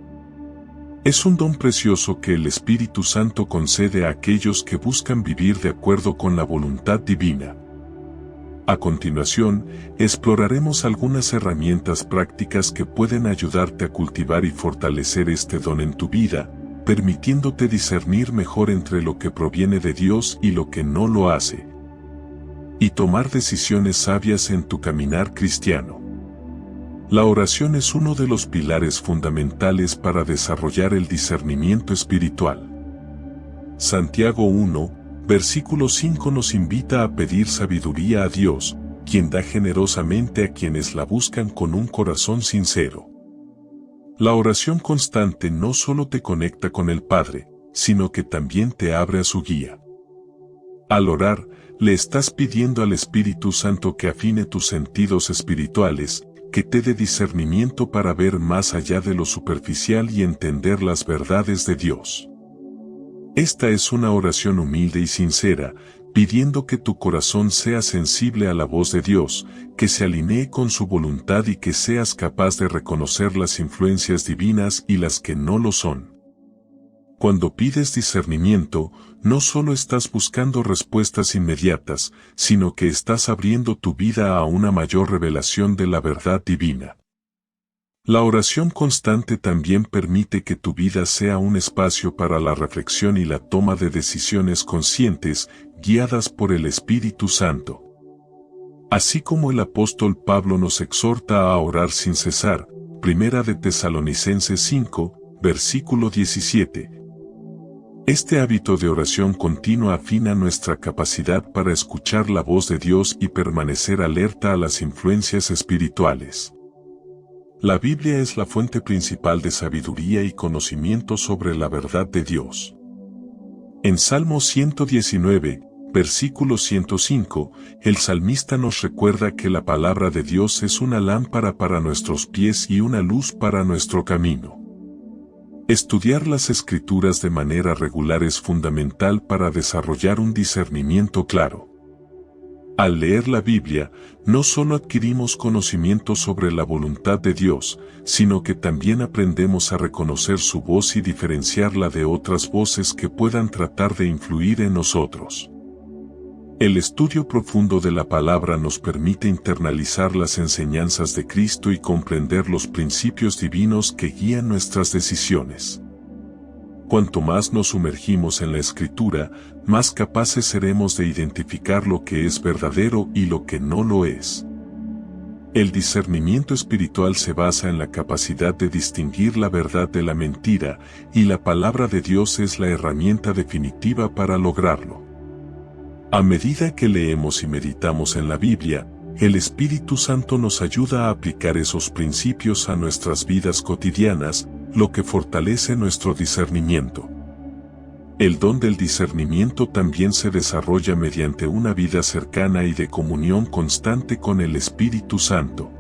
Es un don precioso que el Espíritu Santo concede a aquellos que buscan vivir de acuerdo con la voluntad divina. A continuación, exploraremos algunas herramientas prácticas que pueden ayudarte a cultivar y fortalecer este don en tu vida, permitiéndote discernir mejor entre lo que proviene de Dios y lo que no lo hace, y tomar decisiones sabias en tu caminar cristiano. La oración es uno de los pilares fundamentales para desarrollar el discernimiento espiritual. Santiago 1, versículo 5 nos invita a pedir sabiduría a Dios, quien da generosamente a quienes la buscan con un corazón sincero. La oración constante no solo te conecta con el Padre, sino que también te abre a su guía. Al orar, le estás pidiendo al Espíritu Santo que afine tus sentidos espirituales, que te dé discernimiento para ver más allá de lo superficial y entender las verdades de Dios. Esta es una oración humilde y sincera, pidiendo que tu corazón sea sensible a la voz de Dios, que se alinee con su voluntad y que seas capaz de reconocer las influencias divinas y las que no lo son. Cuando pides discernimiento, no solo estás buscando respuestas inmediatas, sino que estás abriendo tu vida a una mayor revelación de la verdad divina. La oración constante también permite que tu vida sea un espacio para la reflexión y la toma de decisiones conscientes, guiadas por el Espíritu Santo. Así como el apóstol Pablo nos exhorta a orar sin cesar, Primera de Tesalonicenses 5, versículo 17. Este hábito de oración continua afina nuestra capacidad para escuchar la voz de Dios y permanecer alerta a las influencias espirituales. La Biblia es la fuente principal de sabiduría y conocimiento sobre la verdad de Dios. En Salmo 119, versículo 105, el salmista nos recuerda que la palabra de Dios es una lámpara para nuestros pies y una luz para nuestro camino. Estudiar las Escrituras de manera regular es fundamental para desarrollar un discernimiento claro. Al leer la Biblia, no solo adquirimos conocimiento sobre la voluntad de Dios, sino que también aprendemos a reconocer su voz y diferenciarla de otras voces que puedan tratar de influir en nosotros. El estudio profundo de la palabra nos permite internalizar las enseñanzas de Cristo y comprender los principios divinos que guían nuestras decisiones. Cuanto más nos sumergimos en la Escritura, más capaces seremos de identificar lo que es verdadero y lo que no lo es. El discernimiento espiritual se basa en la capacidad de distinguir la verdad de la mentira, y la palabra de Dios es la herramienta definitiva para lograrlo. A medida que leemos y meditamos en la Biblia, el Espíritu Santo nos ayuda a aplicar esos principios a nuestras vidas cotidianas, lo que fortalece nuestro discernimiento. El don del discernimiento también se desarrolla mediante una vida cercana y de comunión constante con el Espíritu Santo.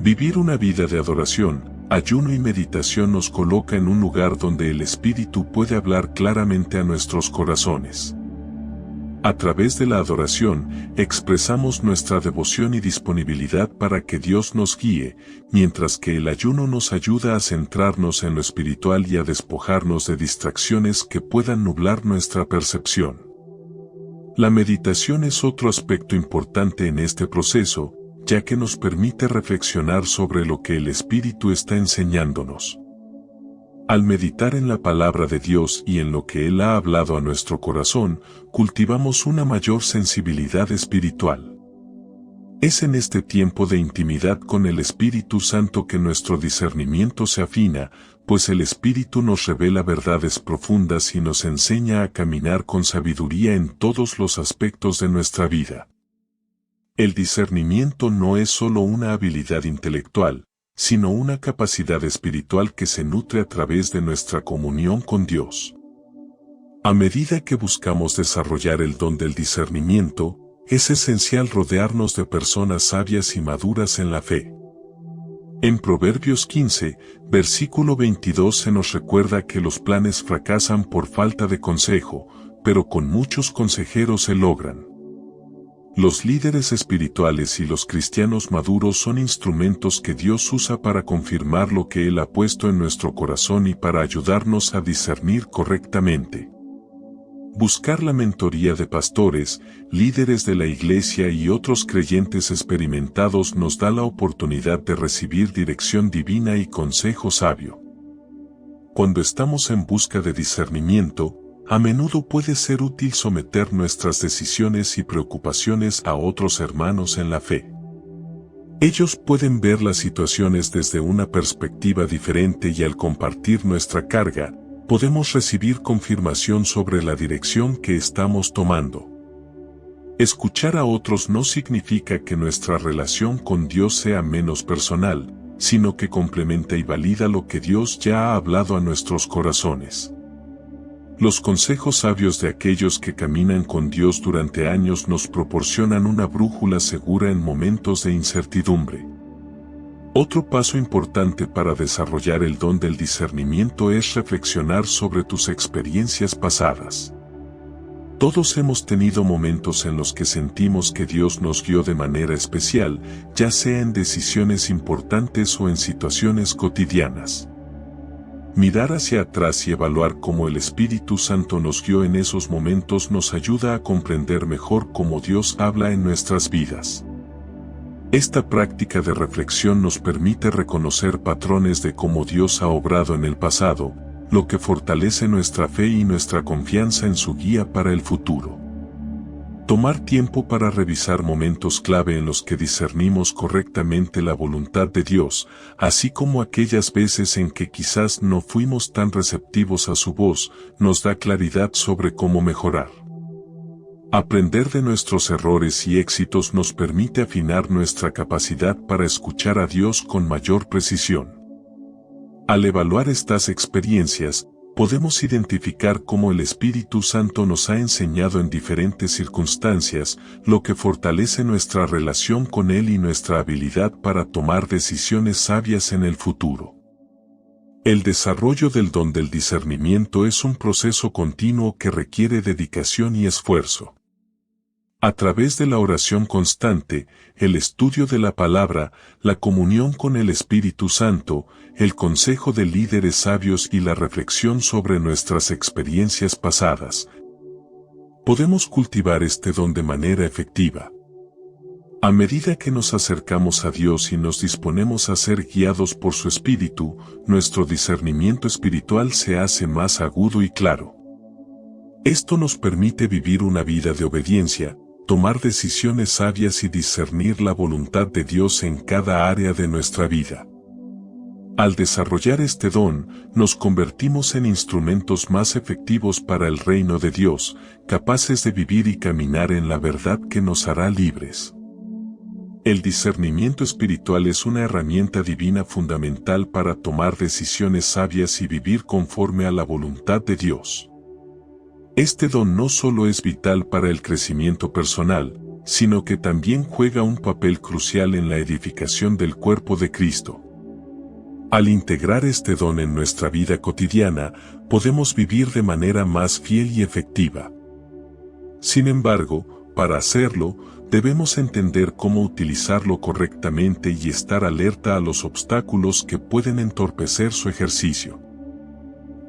Vivir una vida de adoración, ayuno y meditación nos coloca en un lugar donde el Espíritu puede hablar claramente a nuestros corazones. A través de la adoración, expresamos nuestra devoción y disponibilidad para que Dios nos guíe, mientras que el ayuno nos ayuda a centrarnos en lo espiritual y a despojarnos de distracciones que puedan nublar nuestra percepción. La meditación es otro aspecto importante en este proceso, ya que nos permite reflexionar sobre lo que el Espíritu está enseñándonos. Al meditar en la palabra de Dios y en lo que Él ha hablado a nuestro corazón, cultivamos una mayor sensibilidad espiritual. Es en este tiempo de intimidad con el Espíritu Santo que nuestro discernimiento se afina, pues el Espíritu nos revela verdades profundas y nos enseña a caminar con sabiduría en todos los aspectos de nuestra vida. El discernimiento no es solo una habilidad intelectual, sino una capacidad espiritual que se nutre a través de nuestra comunión con Dios. A medida que buscamos desarrollar el don del discernimiento, es esencial rodearnos de personas sabias y maduras en la fe. En Proverbios 15, versículo 22 se nos recuerda que los planes fracasan por falta de consejo, pero con muchos consejeros se logran. Los líderes espirituales y los cristianos maduros son instrumentos que Dios usa para confirmar lo que Él ha puesto en nuestro corazón y para ayudarnos a discernir correctamente. Buscar la mentoría de pastores, líderes de la iglesia y otros creyentes experimentados nos da la oportunidad de recibir dirección divina y consejo sabio. Cuando estamos en busca de discernimiento, a menudo puede ser útil someter nuestras decisiones y preocupaciones a otros hermanos en la fe. Ellos pueden ver las situaciones desde una perspectiva diferente y al compartir nuestra carga, podemos recibir confirmación sobre la dirección que estamos tomando. Escuchar a otros no significa que nuestra relación con Dios sea menos personal, sino que complementa y valida lo que Dios ya ha hablado a nuestros corazones. Los consejos sabios de aquellos que caminan con Dios durante años nos proporcionan una brújula segura en momentos de incertidumbre. Otro paso importante para desarrollar el don del discernimiento es reflexionar sobre tus experiencias pasadas. Todos hemos tenido momentos en los que sentimos que Dios nos guió de manera especial, ya sea en decisiones importantes o en situaciones cotidianas. Mirar hacia atrás y evaluar cómo el Espíritu Santo nos guió en esos momentos nos ayuda a comprender mejor cómo Dios habla en nuestras vidas. Esta práctica de reflexión nos permite reconocer patrones de cómo Dios ha obrado en el pasado, lo que fortalece nuestra fe y nuestra confianza en su guía para el futuro. Tomar tiempo para revisar momentos clave en los que discernimos correctamente la voluntad de Dios, así como aquellas veces en que quizás no fuimos tan receptivos a su voz, nos da claridad sobre cómo mejorar. Aprender de nuestros errores y éxitos nos permite afinar nuestra capacidad para escuchar a Dios con mayor precisión. Al evaluar estas experiencias, podemos identificar cómo el Espíritu Santo nos ha enseñado en diferentes circunstancias, lo que fortalece nuestra relación con Él y nuestra habilidad para tomar decisiones sabias en el futuro. El desarrollo del don del discernimiento es un proceso continuo que requiere dedicación y esfuerzo. A través de la oración constante, el estudio de la palabra, la comunión con el Espíritu Santo, el consejo de líderes sabios y la reflexión sobre nuestras experiencias pasadas, podemos cultivar este don de manera efectiva. A medida que nos acercamos a Dios y nos disponemos a ser guiados por su Espíritu, nuestro discernimiento espiritual se hace más agudo y claro. Esto nos permite vivir una vida de obediencia, tomar decisiones sabias y discernir la voluntad de Dios en cada área de nuestra vida. Al desarrollar este don, nos convertimos en instrumentos más efectivos para el reino de Dios, capaces de vivir y caminar en la verdad que nos hará libres. El discernimiento espiritual es una herramienta divina fundamental para tomar decisiones sabias y vivir conforme a la voluntad de Dios. Este don no solo es vital para el crecimiento personal, sino que también juega un papel crucial en la edificación del cuerpo de Cristo. Al integrar este don en nuestra vida cotidiana, podemos vivir de manera más fiel y efectiva. Sin embargo, para hacerlo, debemos entender cómo utilizarlo correctamente y estar alerta a los obstáculos que pueden entorpecer su ejercicio.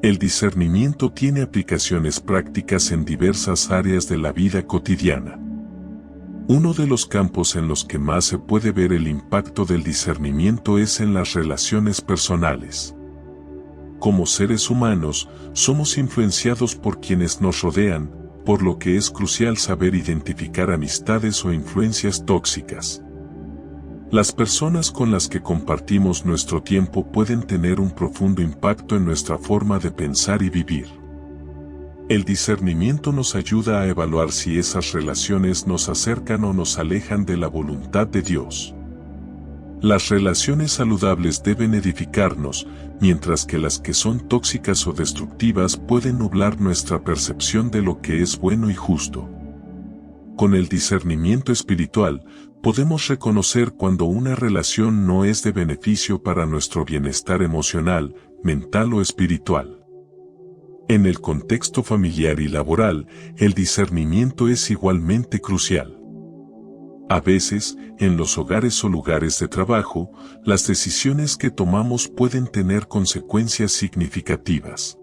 El discernimiento tiene aplicaciones prácticas en diversas áreas de la vida cotidiana. Uno de los campos en los que más se puede ver el impacto del discernimiento es en las relaciones personales. Como seres humanos, somos influenciados por quienes nos rodean, por lo que es crucial saber identificar amistades o influencias tóxicas. Las personas con las que compartimos nuestro tiempo pueden tener un profundo impacto en nuestra forma de pensar y vivir. El discernimiento nos ayuda a evaluar si esas relaciones nos acercan o nos alejan de la voluntad de Dios. Las relaciones saludables deben edificarnos, mientras que las que son tóxicas o destructivas pueden nublar nuestra percepción de lo que es bueno y justo. Con el discernimiento espiritual, podemos reconocer cuando una relación no es de beneficio para nuestro bienestar emocional, mental o espiritual. En el contexto familiar y laboral, el discernimiento es igualmente crucial. A veces, en los hogares o lugares de trabajo, las decisiones que tomamos pueden tener consecuencias significativas.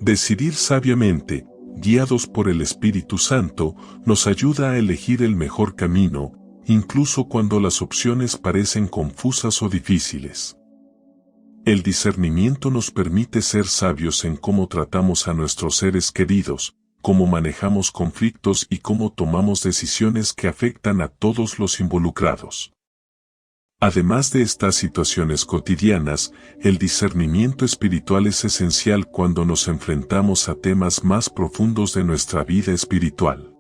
Decidir sabiamente, guiados por el Espíritu Santo, nos ayuda a elegir el mejor camino, incluso cuando las opciones parecen confusas o difíciles. El discernimiento nos permite ser sabios en cómo tratamos a nuestros seres queridos, cómo manejamos conflictos y cómo tomamos decisiones que afectan a todos los involucrados. Además de estas situaciones cotidianas, el discernimiento espiritual es esencial cuando nos enfrentamos a temas más profundos de nuestra vida espiritual.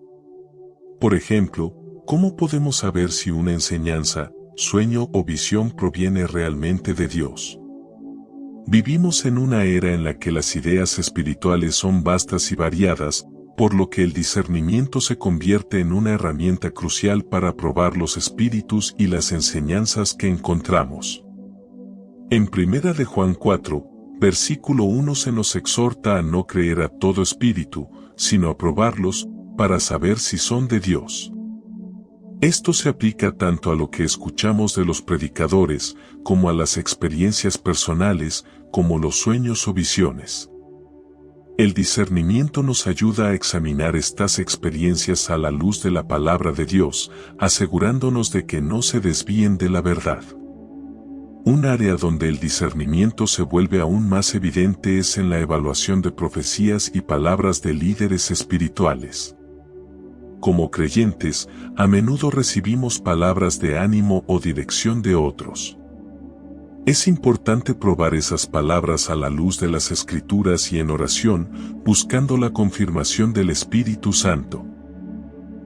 Por ejemplo, ¿cómo podemos saber si una enseñanza, sueño o visión proviene realmente de Dios? Vivimos en una era en la que las ideas espirituales son vastas y variadas, por lo que el discernimiento se convierte en una herramienta crucial para probar los espíritus y las enseñanzas que encontramos. En 1 de Juan 4, versículo 1 se nos exhorta a no creer a todo espíritu, sino a probarlos, para saber si son de Dios. Esto se aplica tanto a lo que escuchamos de los predicadores, como a las experiencias personales, como los sueños o visiones. El discernimiento nos ayuda a examinar estas experiencias a la luz de la palabra de Dios, asegurándonos de que no se desvíen de la verdad. Un área donde el discernimiento se vuelve aún más evidente es en la evaluación de profecías y palabras de líderes espirituales. Como creyentes, a menudo recibimos palabras de ánimo o dirección de otros. Es importante probar esas palabras a la luz de las Escrituras y en oración, buscando la confirmación del Espíritu Santo.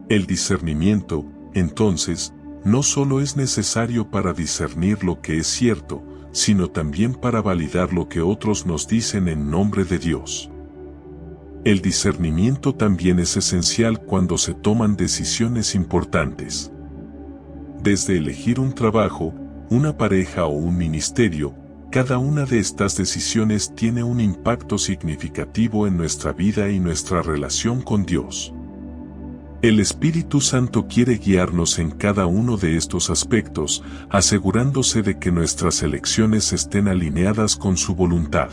El discernimiento, entonces, no solo es necesario para discernir lo que es cierto, sino también para validar lo que otros nos dicen en nombre de Dios. El discernimiento también es esencial cuando se toman decisiones importantes. Desde elegir un trabajo, una pareja o un ministerio, cada una de estas decisiones tiene un impacto significativo en nuestra vida y nuestra relación con Dios. El Espíritu Santo quiere guiarnos en cada uno de estos aspectos, asegurándose de que nuestras elecciones estén alineadas con su voluntad.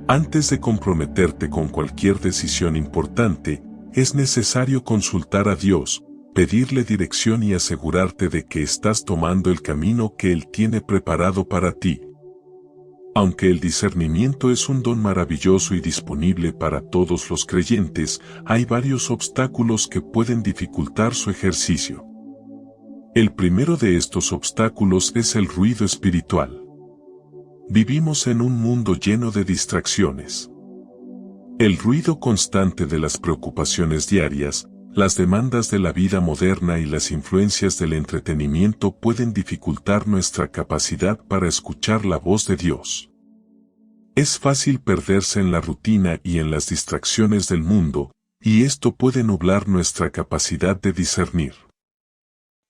Antes de comprometerte con cualquier decisión importante, es necesario consultar a Dios, pedirle dirección y asegurarte de que estás tomando el camino que Él tiene preparado para ti. Aunque el discernimiento es un don maravilloso y disponible para todos los creyentes, hay varios obstáculos que pueden dificultar su ejercicio. El primero de estos obstáculos es el ruido espiritual. Vivimos en un mundo lleno de distracciones. El ruido constante de las preocupaciones diarias, las demandas de la vida moderna y las influencias del entretenimiento pueden dificultar nuestra capacidad para escuchar la voz de Dios. Es fácil perderse en la rutina y en las distracciones del mundo, y esto puede nublar nuestra capacidad de discernir.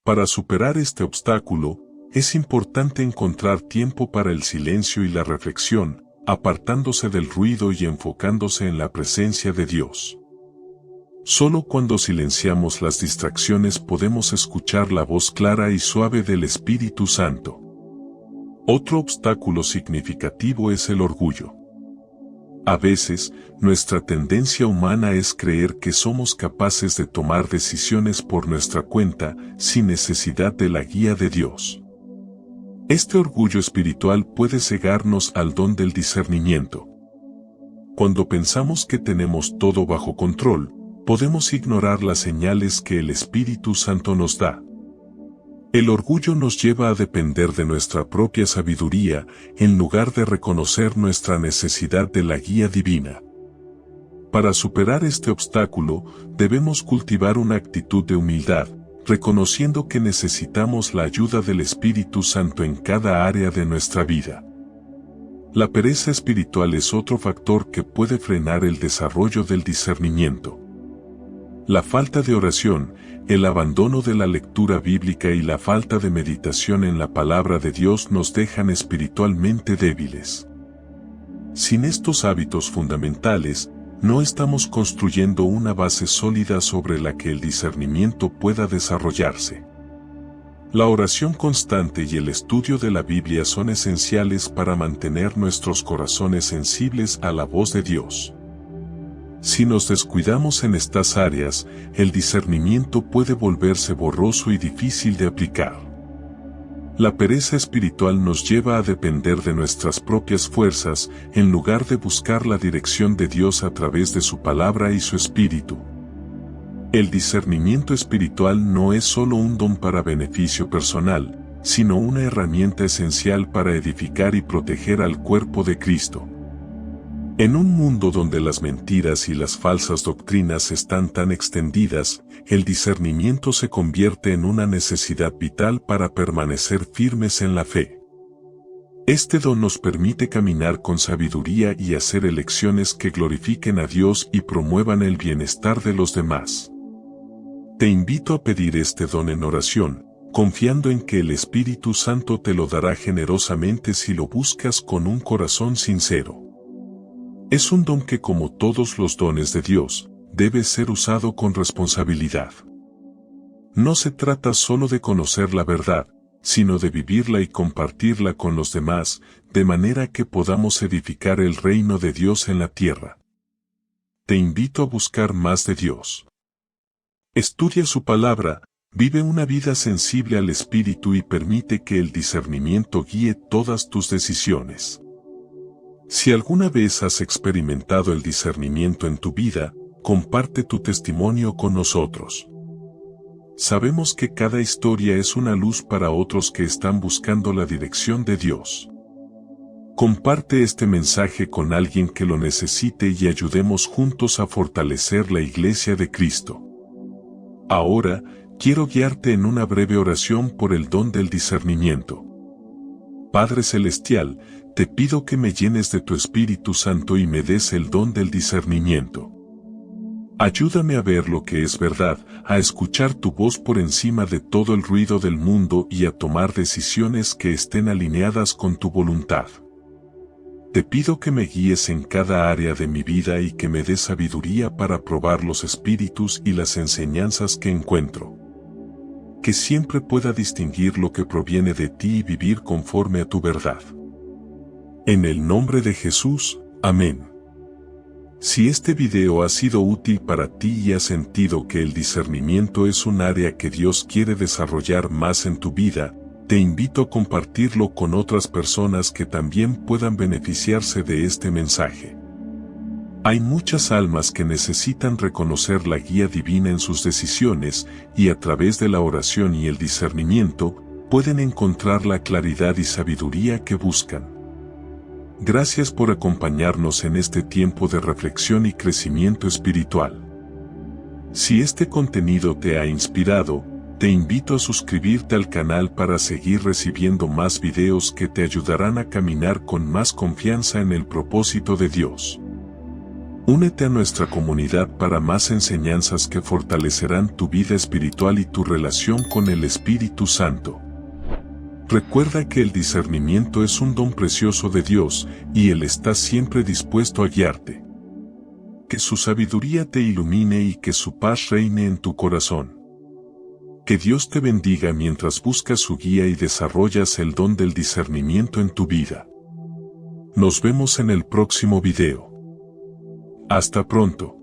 Para superar este obstáculo, es importante encontrar tiempo para el silencio y la reflexión, apartándose del ruido y enfocándose en la presencia de Dios. Solo cuando silenciamos las distracciones podemos escuchar la voz clara y suave del Espíritu Santo. Otro obstáculo significativo es el orgullo. A veces, nuestra tendencia humana es creer que somos capaces de tomar decisiones por nuestra cuenta, sin necesidad de la guía de Dios. Este orgullo espiritual puede cegarnos al don del discernimiento. Cuando pensamos que tenemos todo bajo control, podemos ignorar las señales que el Espíritu Santo nos da. El orgullo nos lleva a depender de nuestra propia sabiduría, en lugar de reconocer nuestra necesidad de la guía divina. Para superar este obstáculo, debemos cultivar una actitud de humildad, reconociendo que necesitamos la ayuda del Espíritu Santo en cada área de nuestra vida. La pereza espiritual es otro factor que puede frenar el desarrollo del discernimiento. La falta de oración, el abandono de la lectura bíblica y la falta de meditación en la palabra de Dios nos dejan espiritualmente débiles. Sin estos hábitos fundamentales, no estamos construyendo una base sólida sobre la que el discernimiento pueda desarrollarse. La oración constante y el estudio de la Biblia son esenciales para mantener nuestros corazones sensibles a la voz de Dios. Si nos descuidamos en estas áreas, el discernimiento puede volverse borroso y difícil de aplicar. La pereza espiritual nos lleva a depender de nuestras propias fuerzas en lugar de buscar la dirección de Dios a través de su palabra y su espíritu. El discernimiento espiritual no es solo un don para beneficio personal, sino una herramienta esencial para edificar y proteger al cuerpo de Cristo. En un mundo donde las mentiras y las falsas doctrinas están tan extendidas, el discernimiento se convierte en una necesidad vital para permanecer firmes en la fe. Este don nos permite caminar con sabiduría y hacer elecciones que glorifiquen a Dios y promuevan el bienestar de los demás. Te invito a pedir este don en oración, confiando en que el Espíritu Santo te lo dará generosamente si lo buscas con un corazón sincero. Es un don que, como todos los dones de Dios, debe ser usado con responsabilidad. No se trata solo de conocer la verdad, sino de vivirla y compartirla con los demás, de manera que podamos edificar el reino de Dios en la tierra. Te invito a buscar más de Dios. Estudia su palabra, vive una vida sensible al Espíritu y permite que el discernimiento guíe todas tus decisiones. Si alguna vez has experimentado el discernimiento en tu vida, comparte tu testimonio con nosotros. Sabemos que cada historia es una luz para otros que están buscando la dirección de Dios. Comparte este mensaje con alguien que lo necesite y ayudemos juntos a fortalecer la Iglesia de Cristo. Ahora, quiero guiarte en una breve oración por el don del discernimiento. Padre Celestial, te pido que me llenes de tu Espíritu Santo y me des el don del discernimiento. Ayúdame a ver lo que es verdad, a escuchar tu voz por encima de todo el ruido del mundo y a tomar decisiones que estén alineadas con tu voluntad. Te pido que me guíes en cada área de mi vida y que me des sabiduría para probar los espíritus y las enseñanzas que encuentro. Que siempre pueda distinguir lo que proviene de ti y vivir conforme a tu verdad. En el nombre de Jesús, amén. Si este video ha sido útil para ti y has sentido que el discernimiento es un área que Dios quiere desarrollar más en tu vida, te invito a compartirlo con otras personas que también puedan beneficiarse de este mensaje. Hay muchas almas que necesitan reconocer la guía divina en sus decisiones y a través de la oración y el discernimiento, pueden encontrar la claridad y sabiduría que buscan. Gracias por acompañarnos en este tiempo de reflexión y crecimiento espiritual. Si este contenido te ha inspirado, te invito a suscribirte al canal para seguir recibiendo más videos que te ayudarán a caminar con más confianza en el propósito de Dios. Únete a nuestra comunidad para más enseñanzas que fortalecerán tu vida espiritual y tu relación con el Espíritu Santo. Recuerda que el discernimiento es un don precioso de Dios y Él está siempre dispuesto a guiarte. Que su sabiduría te ilumine y que su paz reine en tu corazón. Que Dios te bendiga mientras buscas su guía y desarrollas el don del discernimiento en tu vida. Nos vemos en el próximo video. Hasta pronto.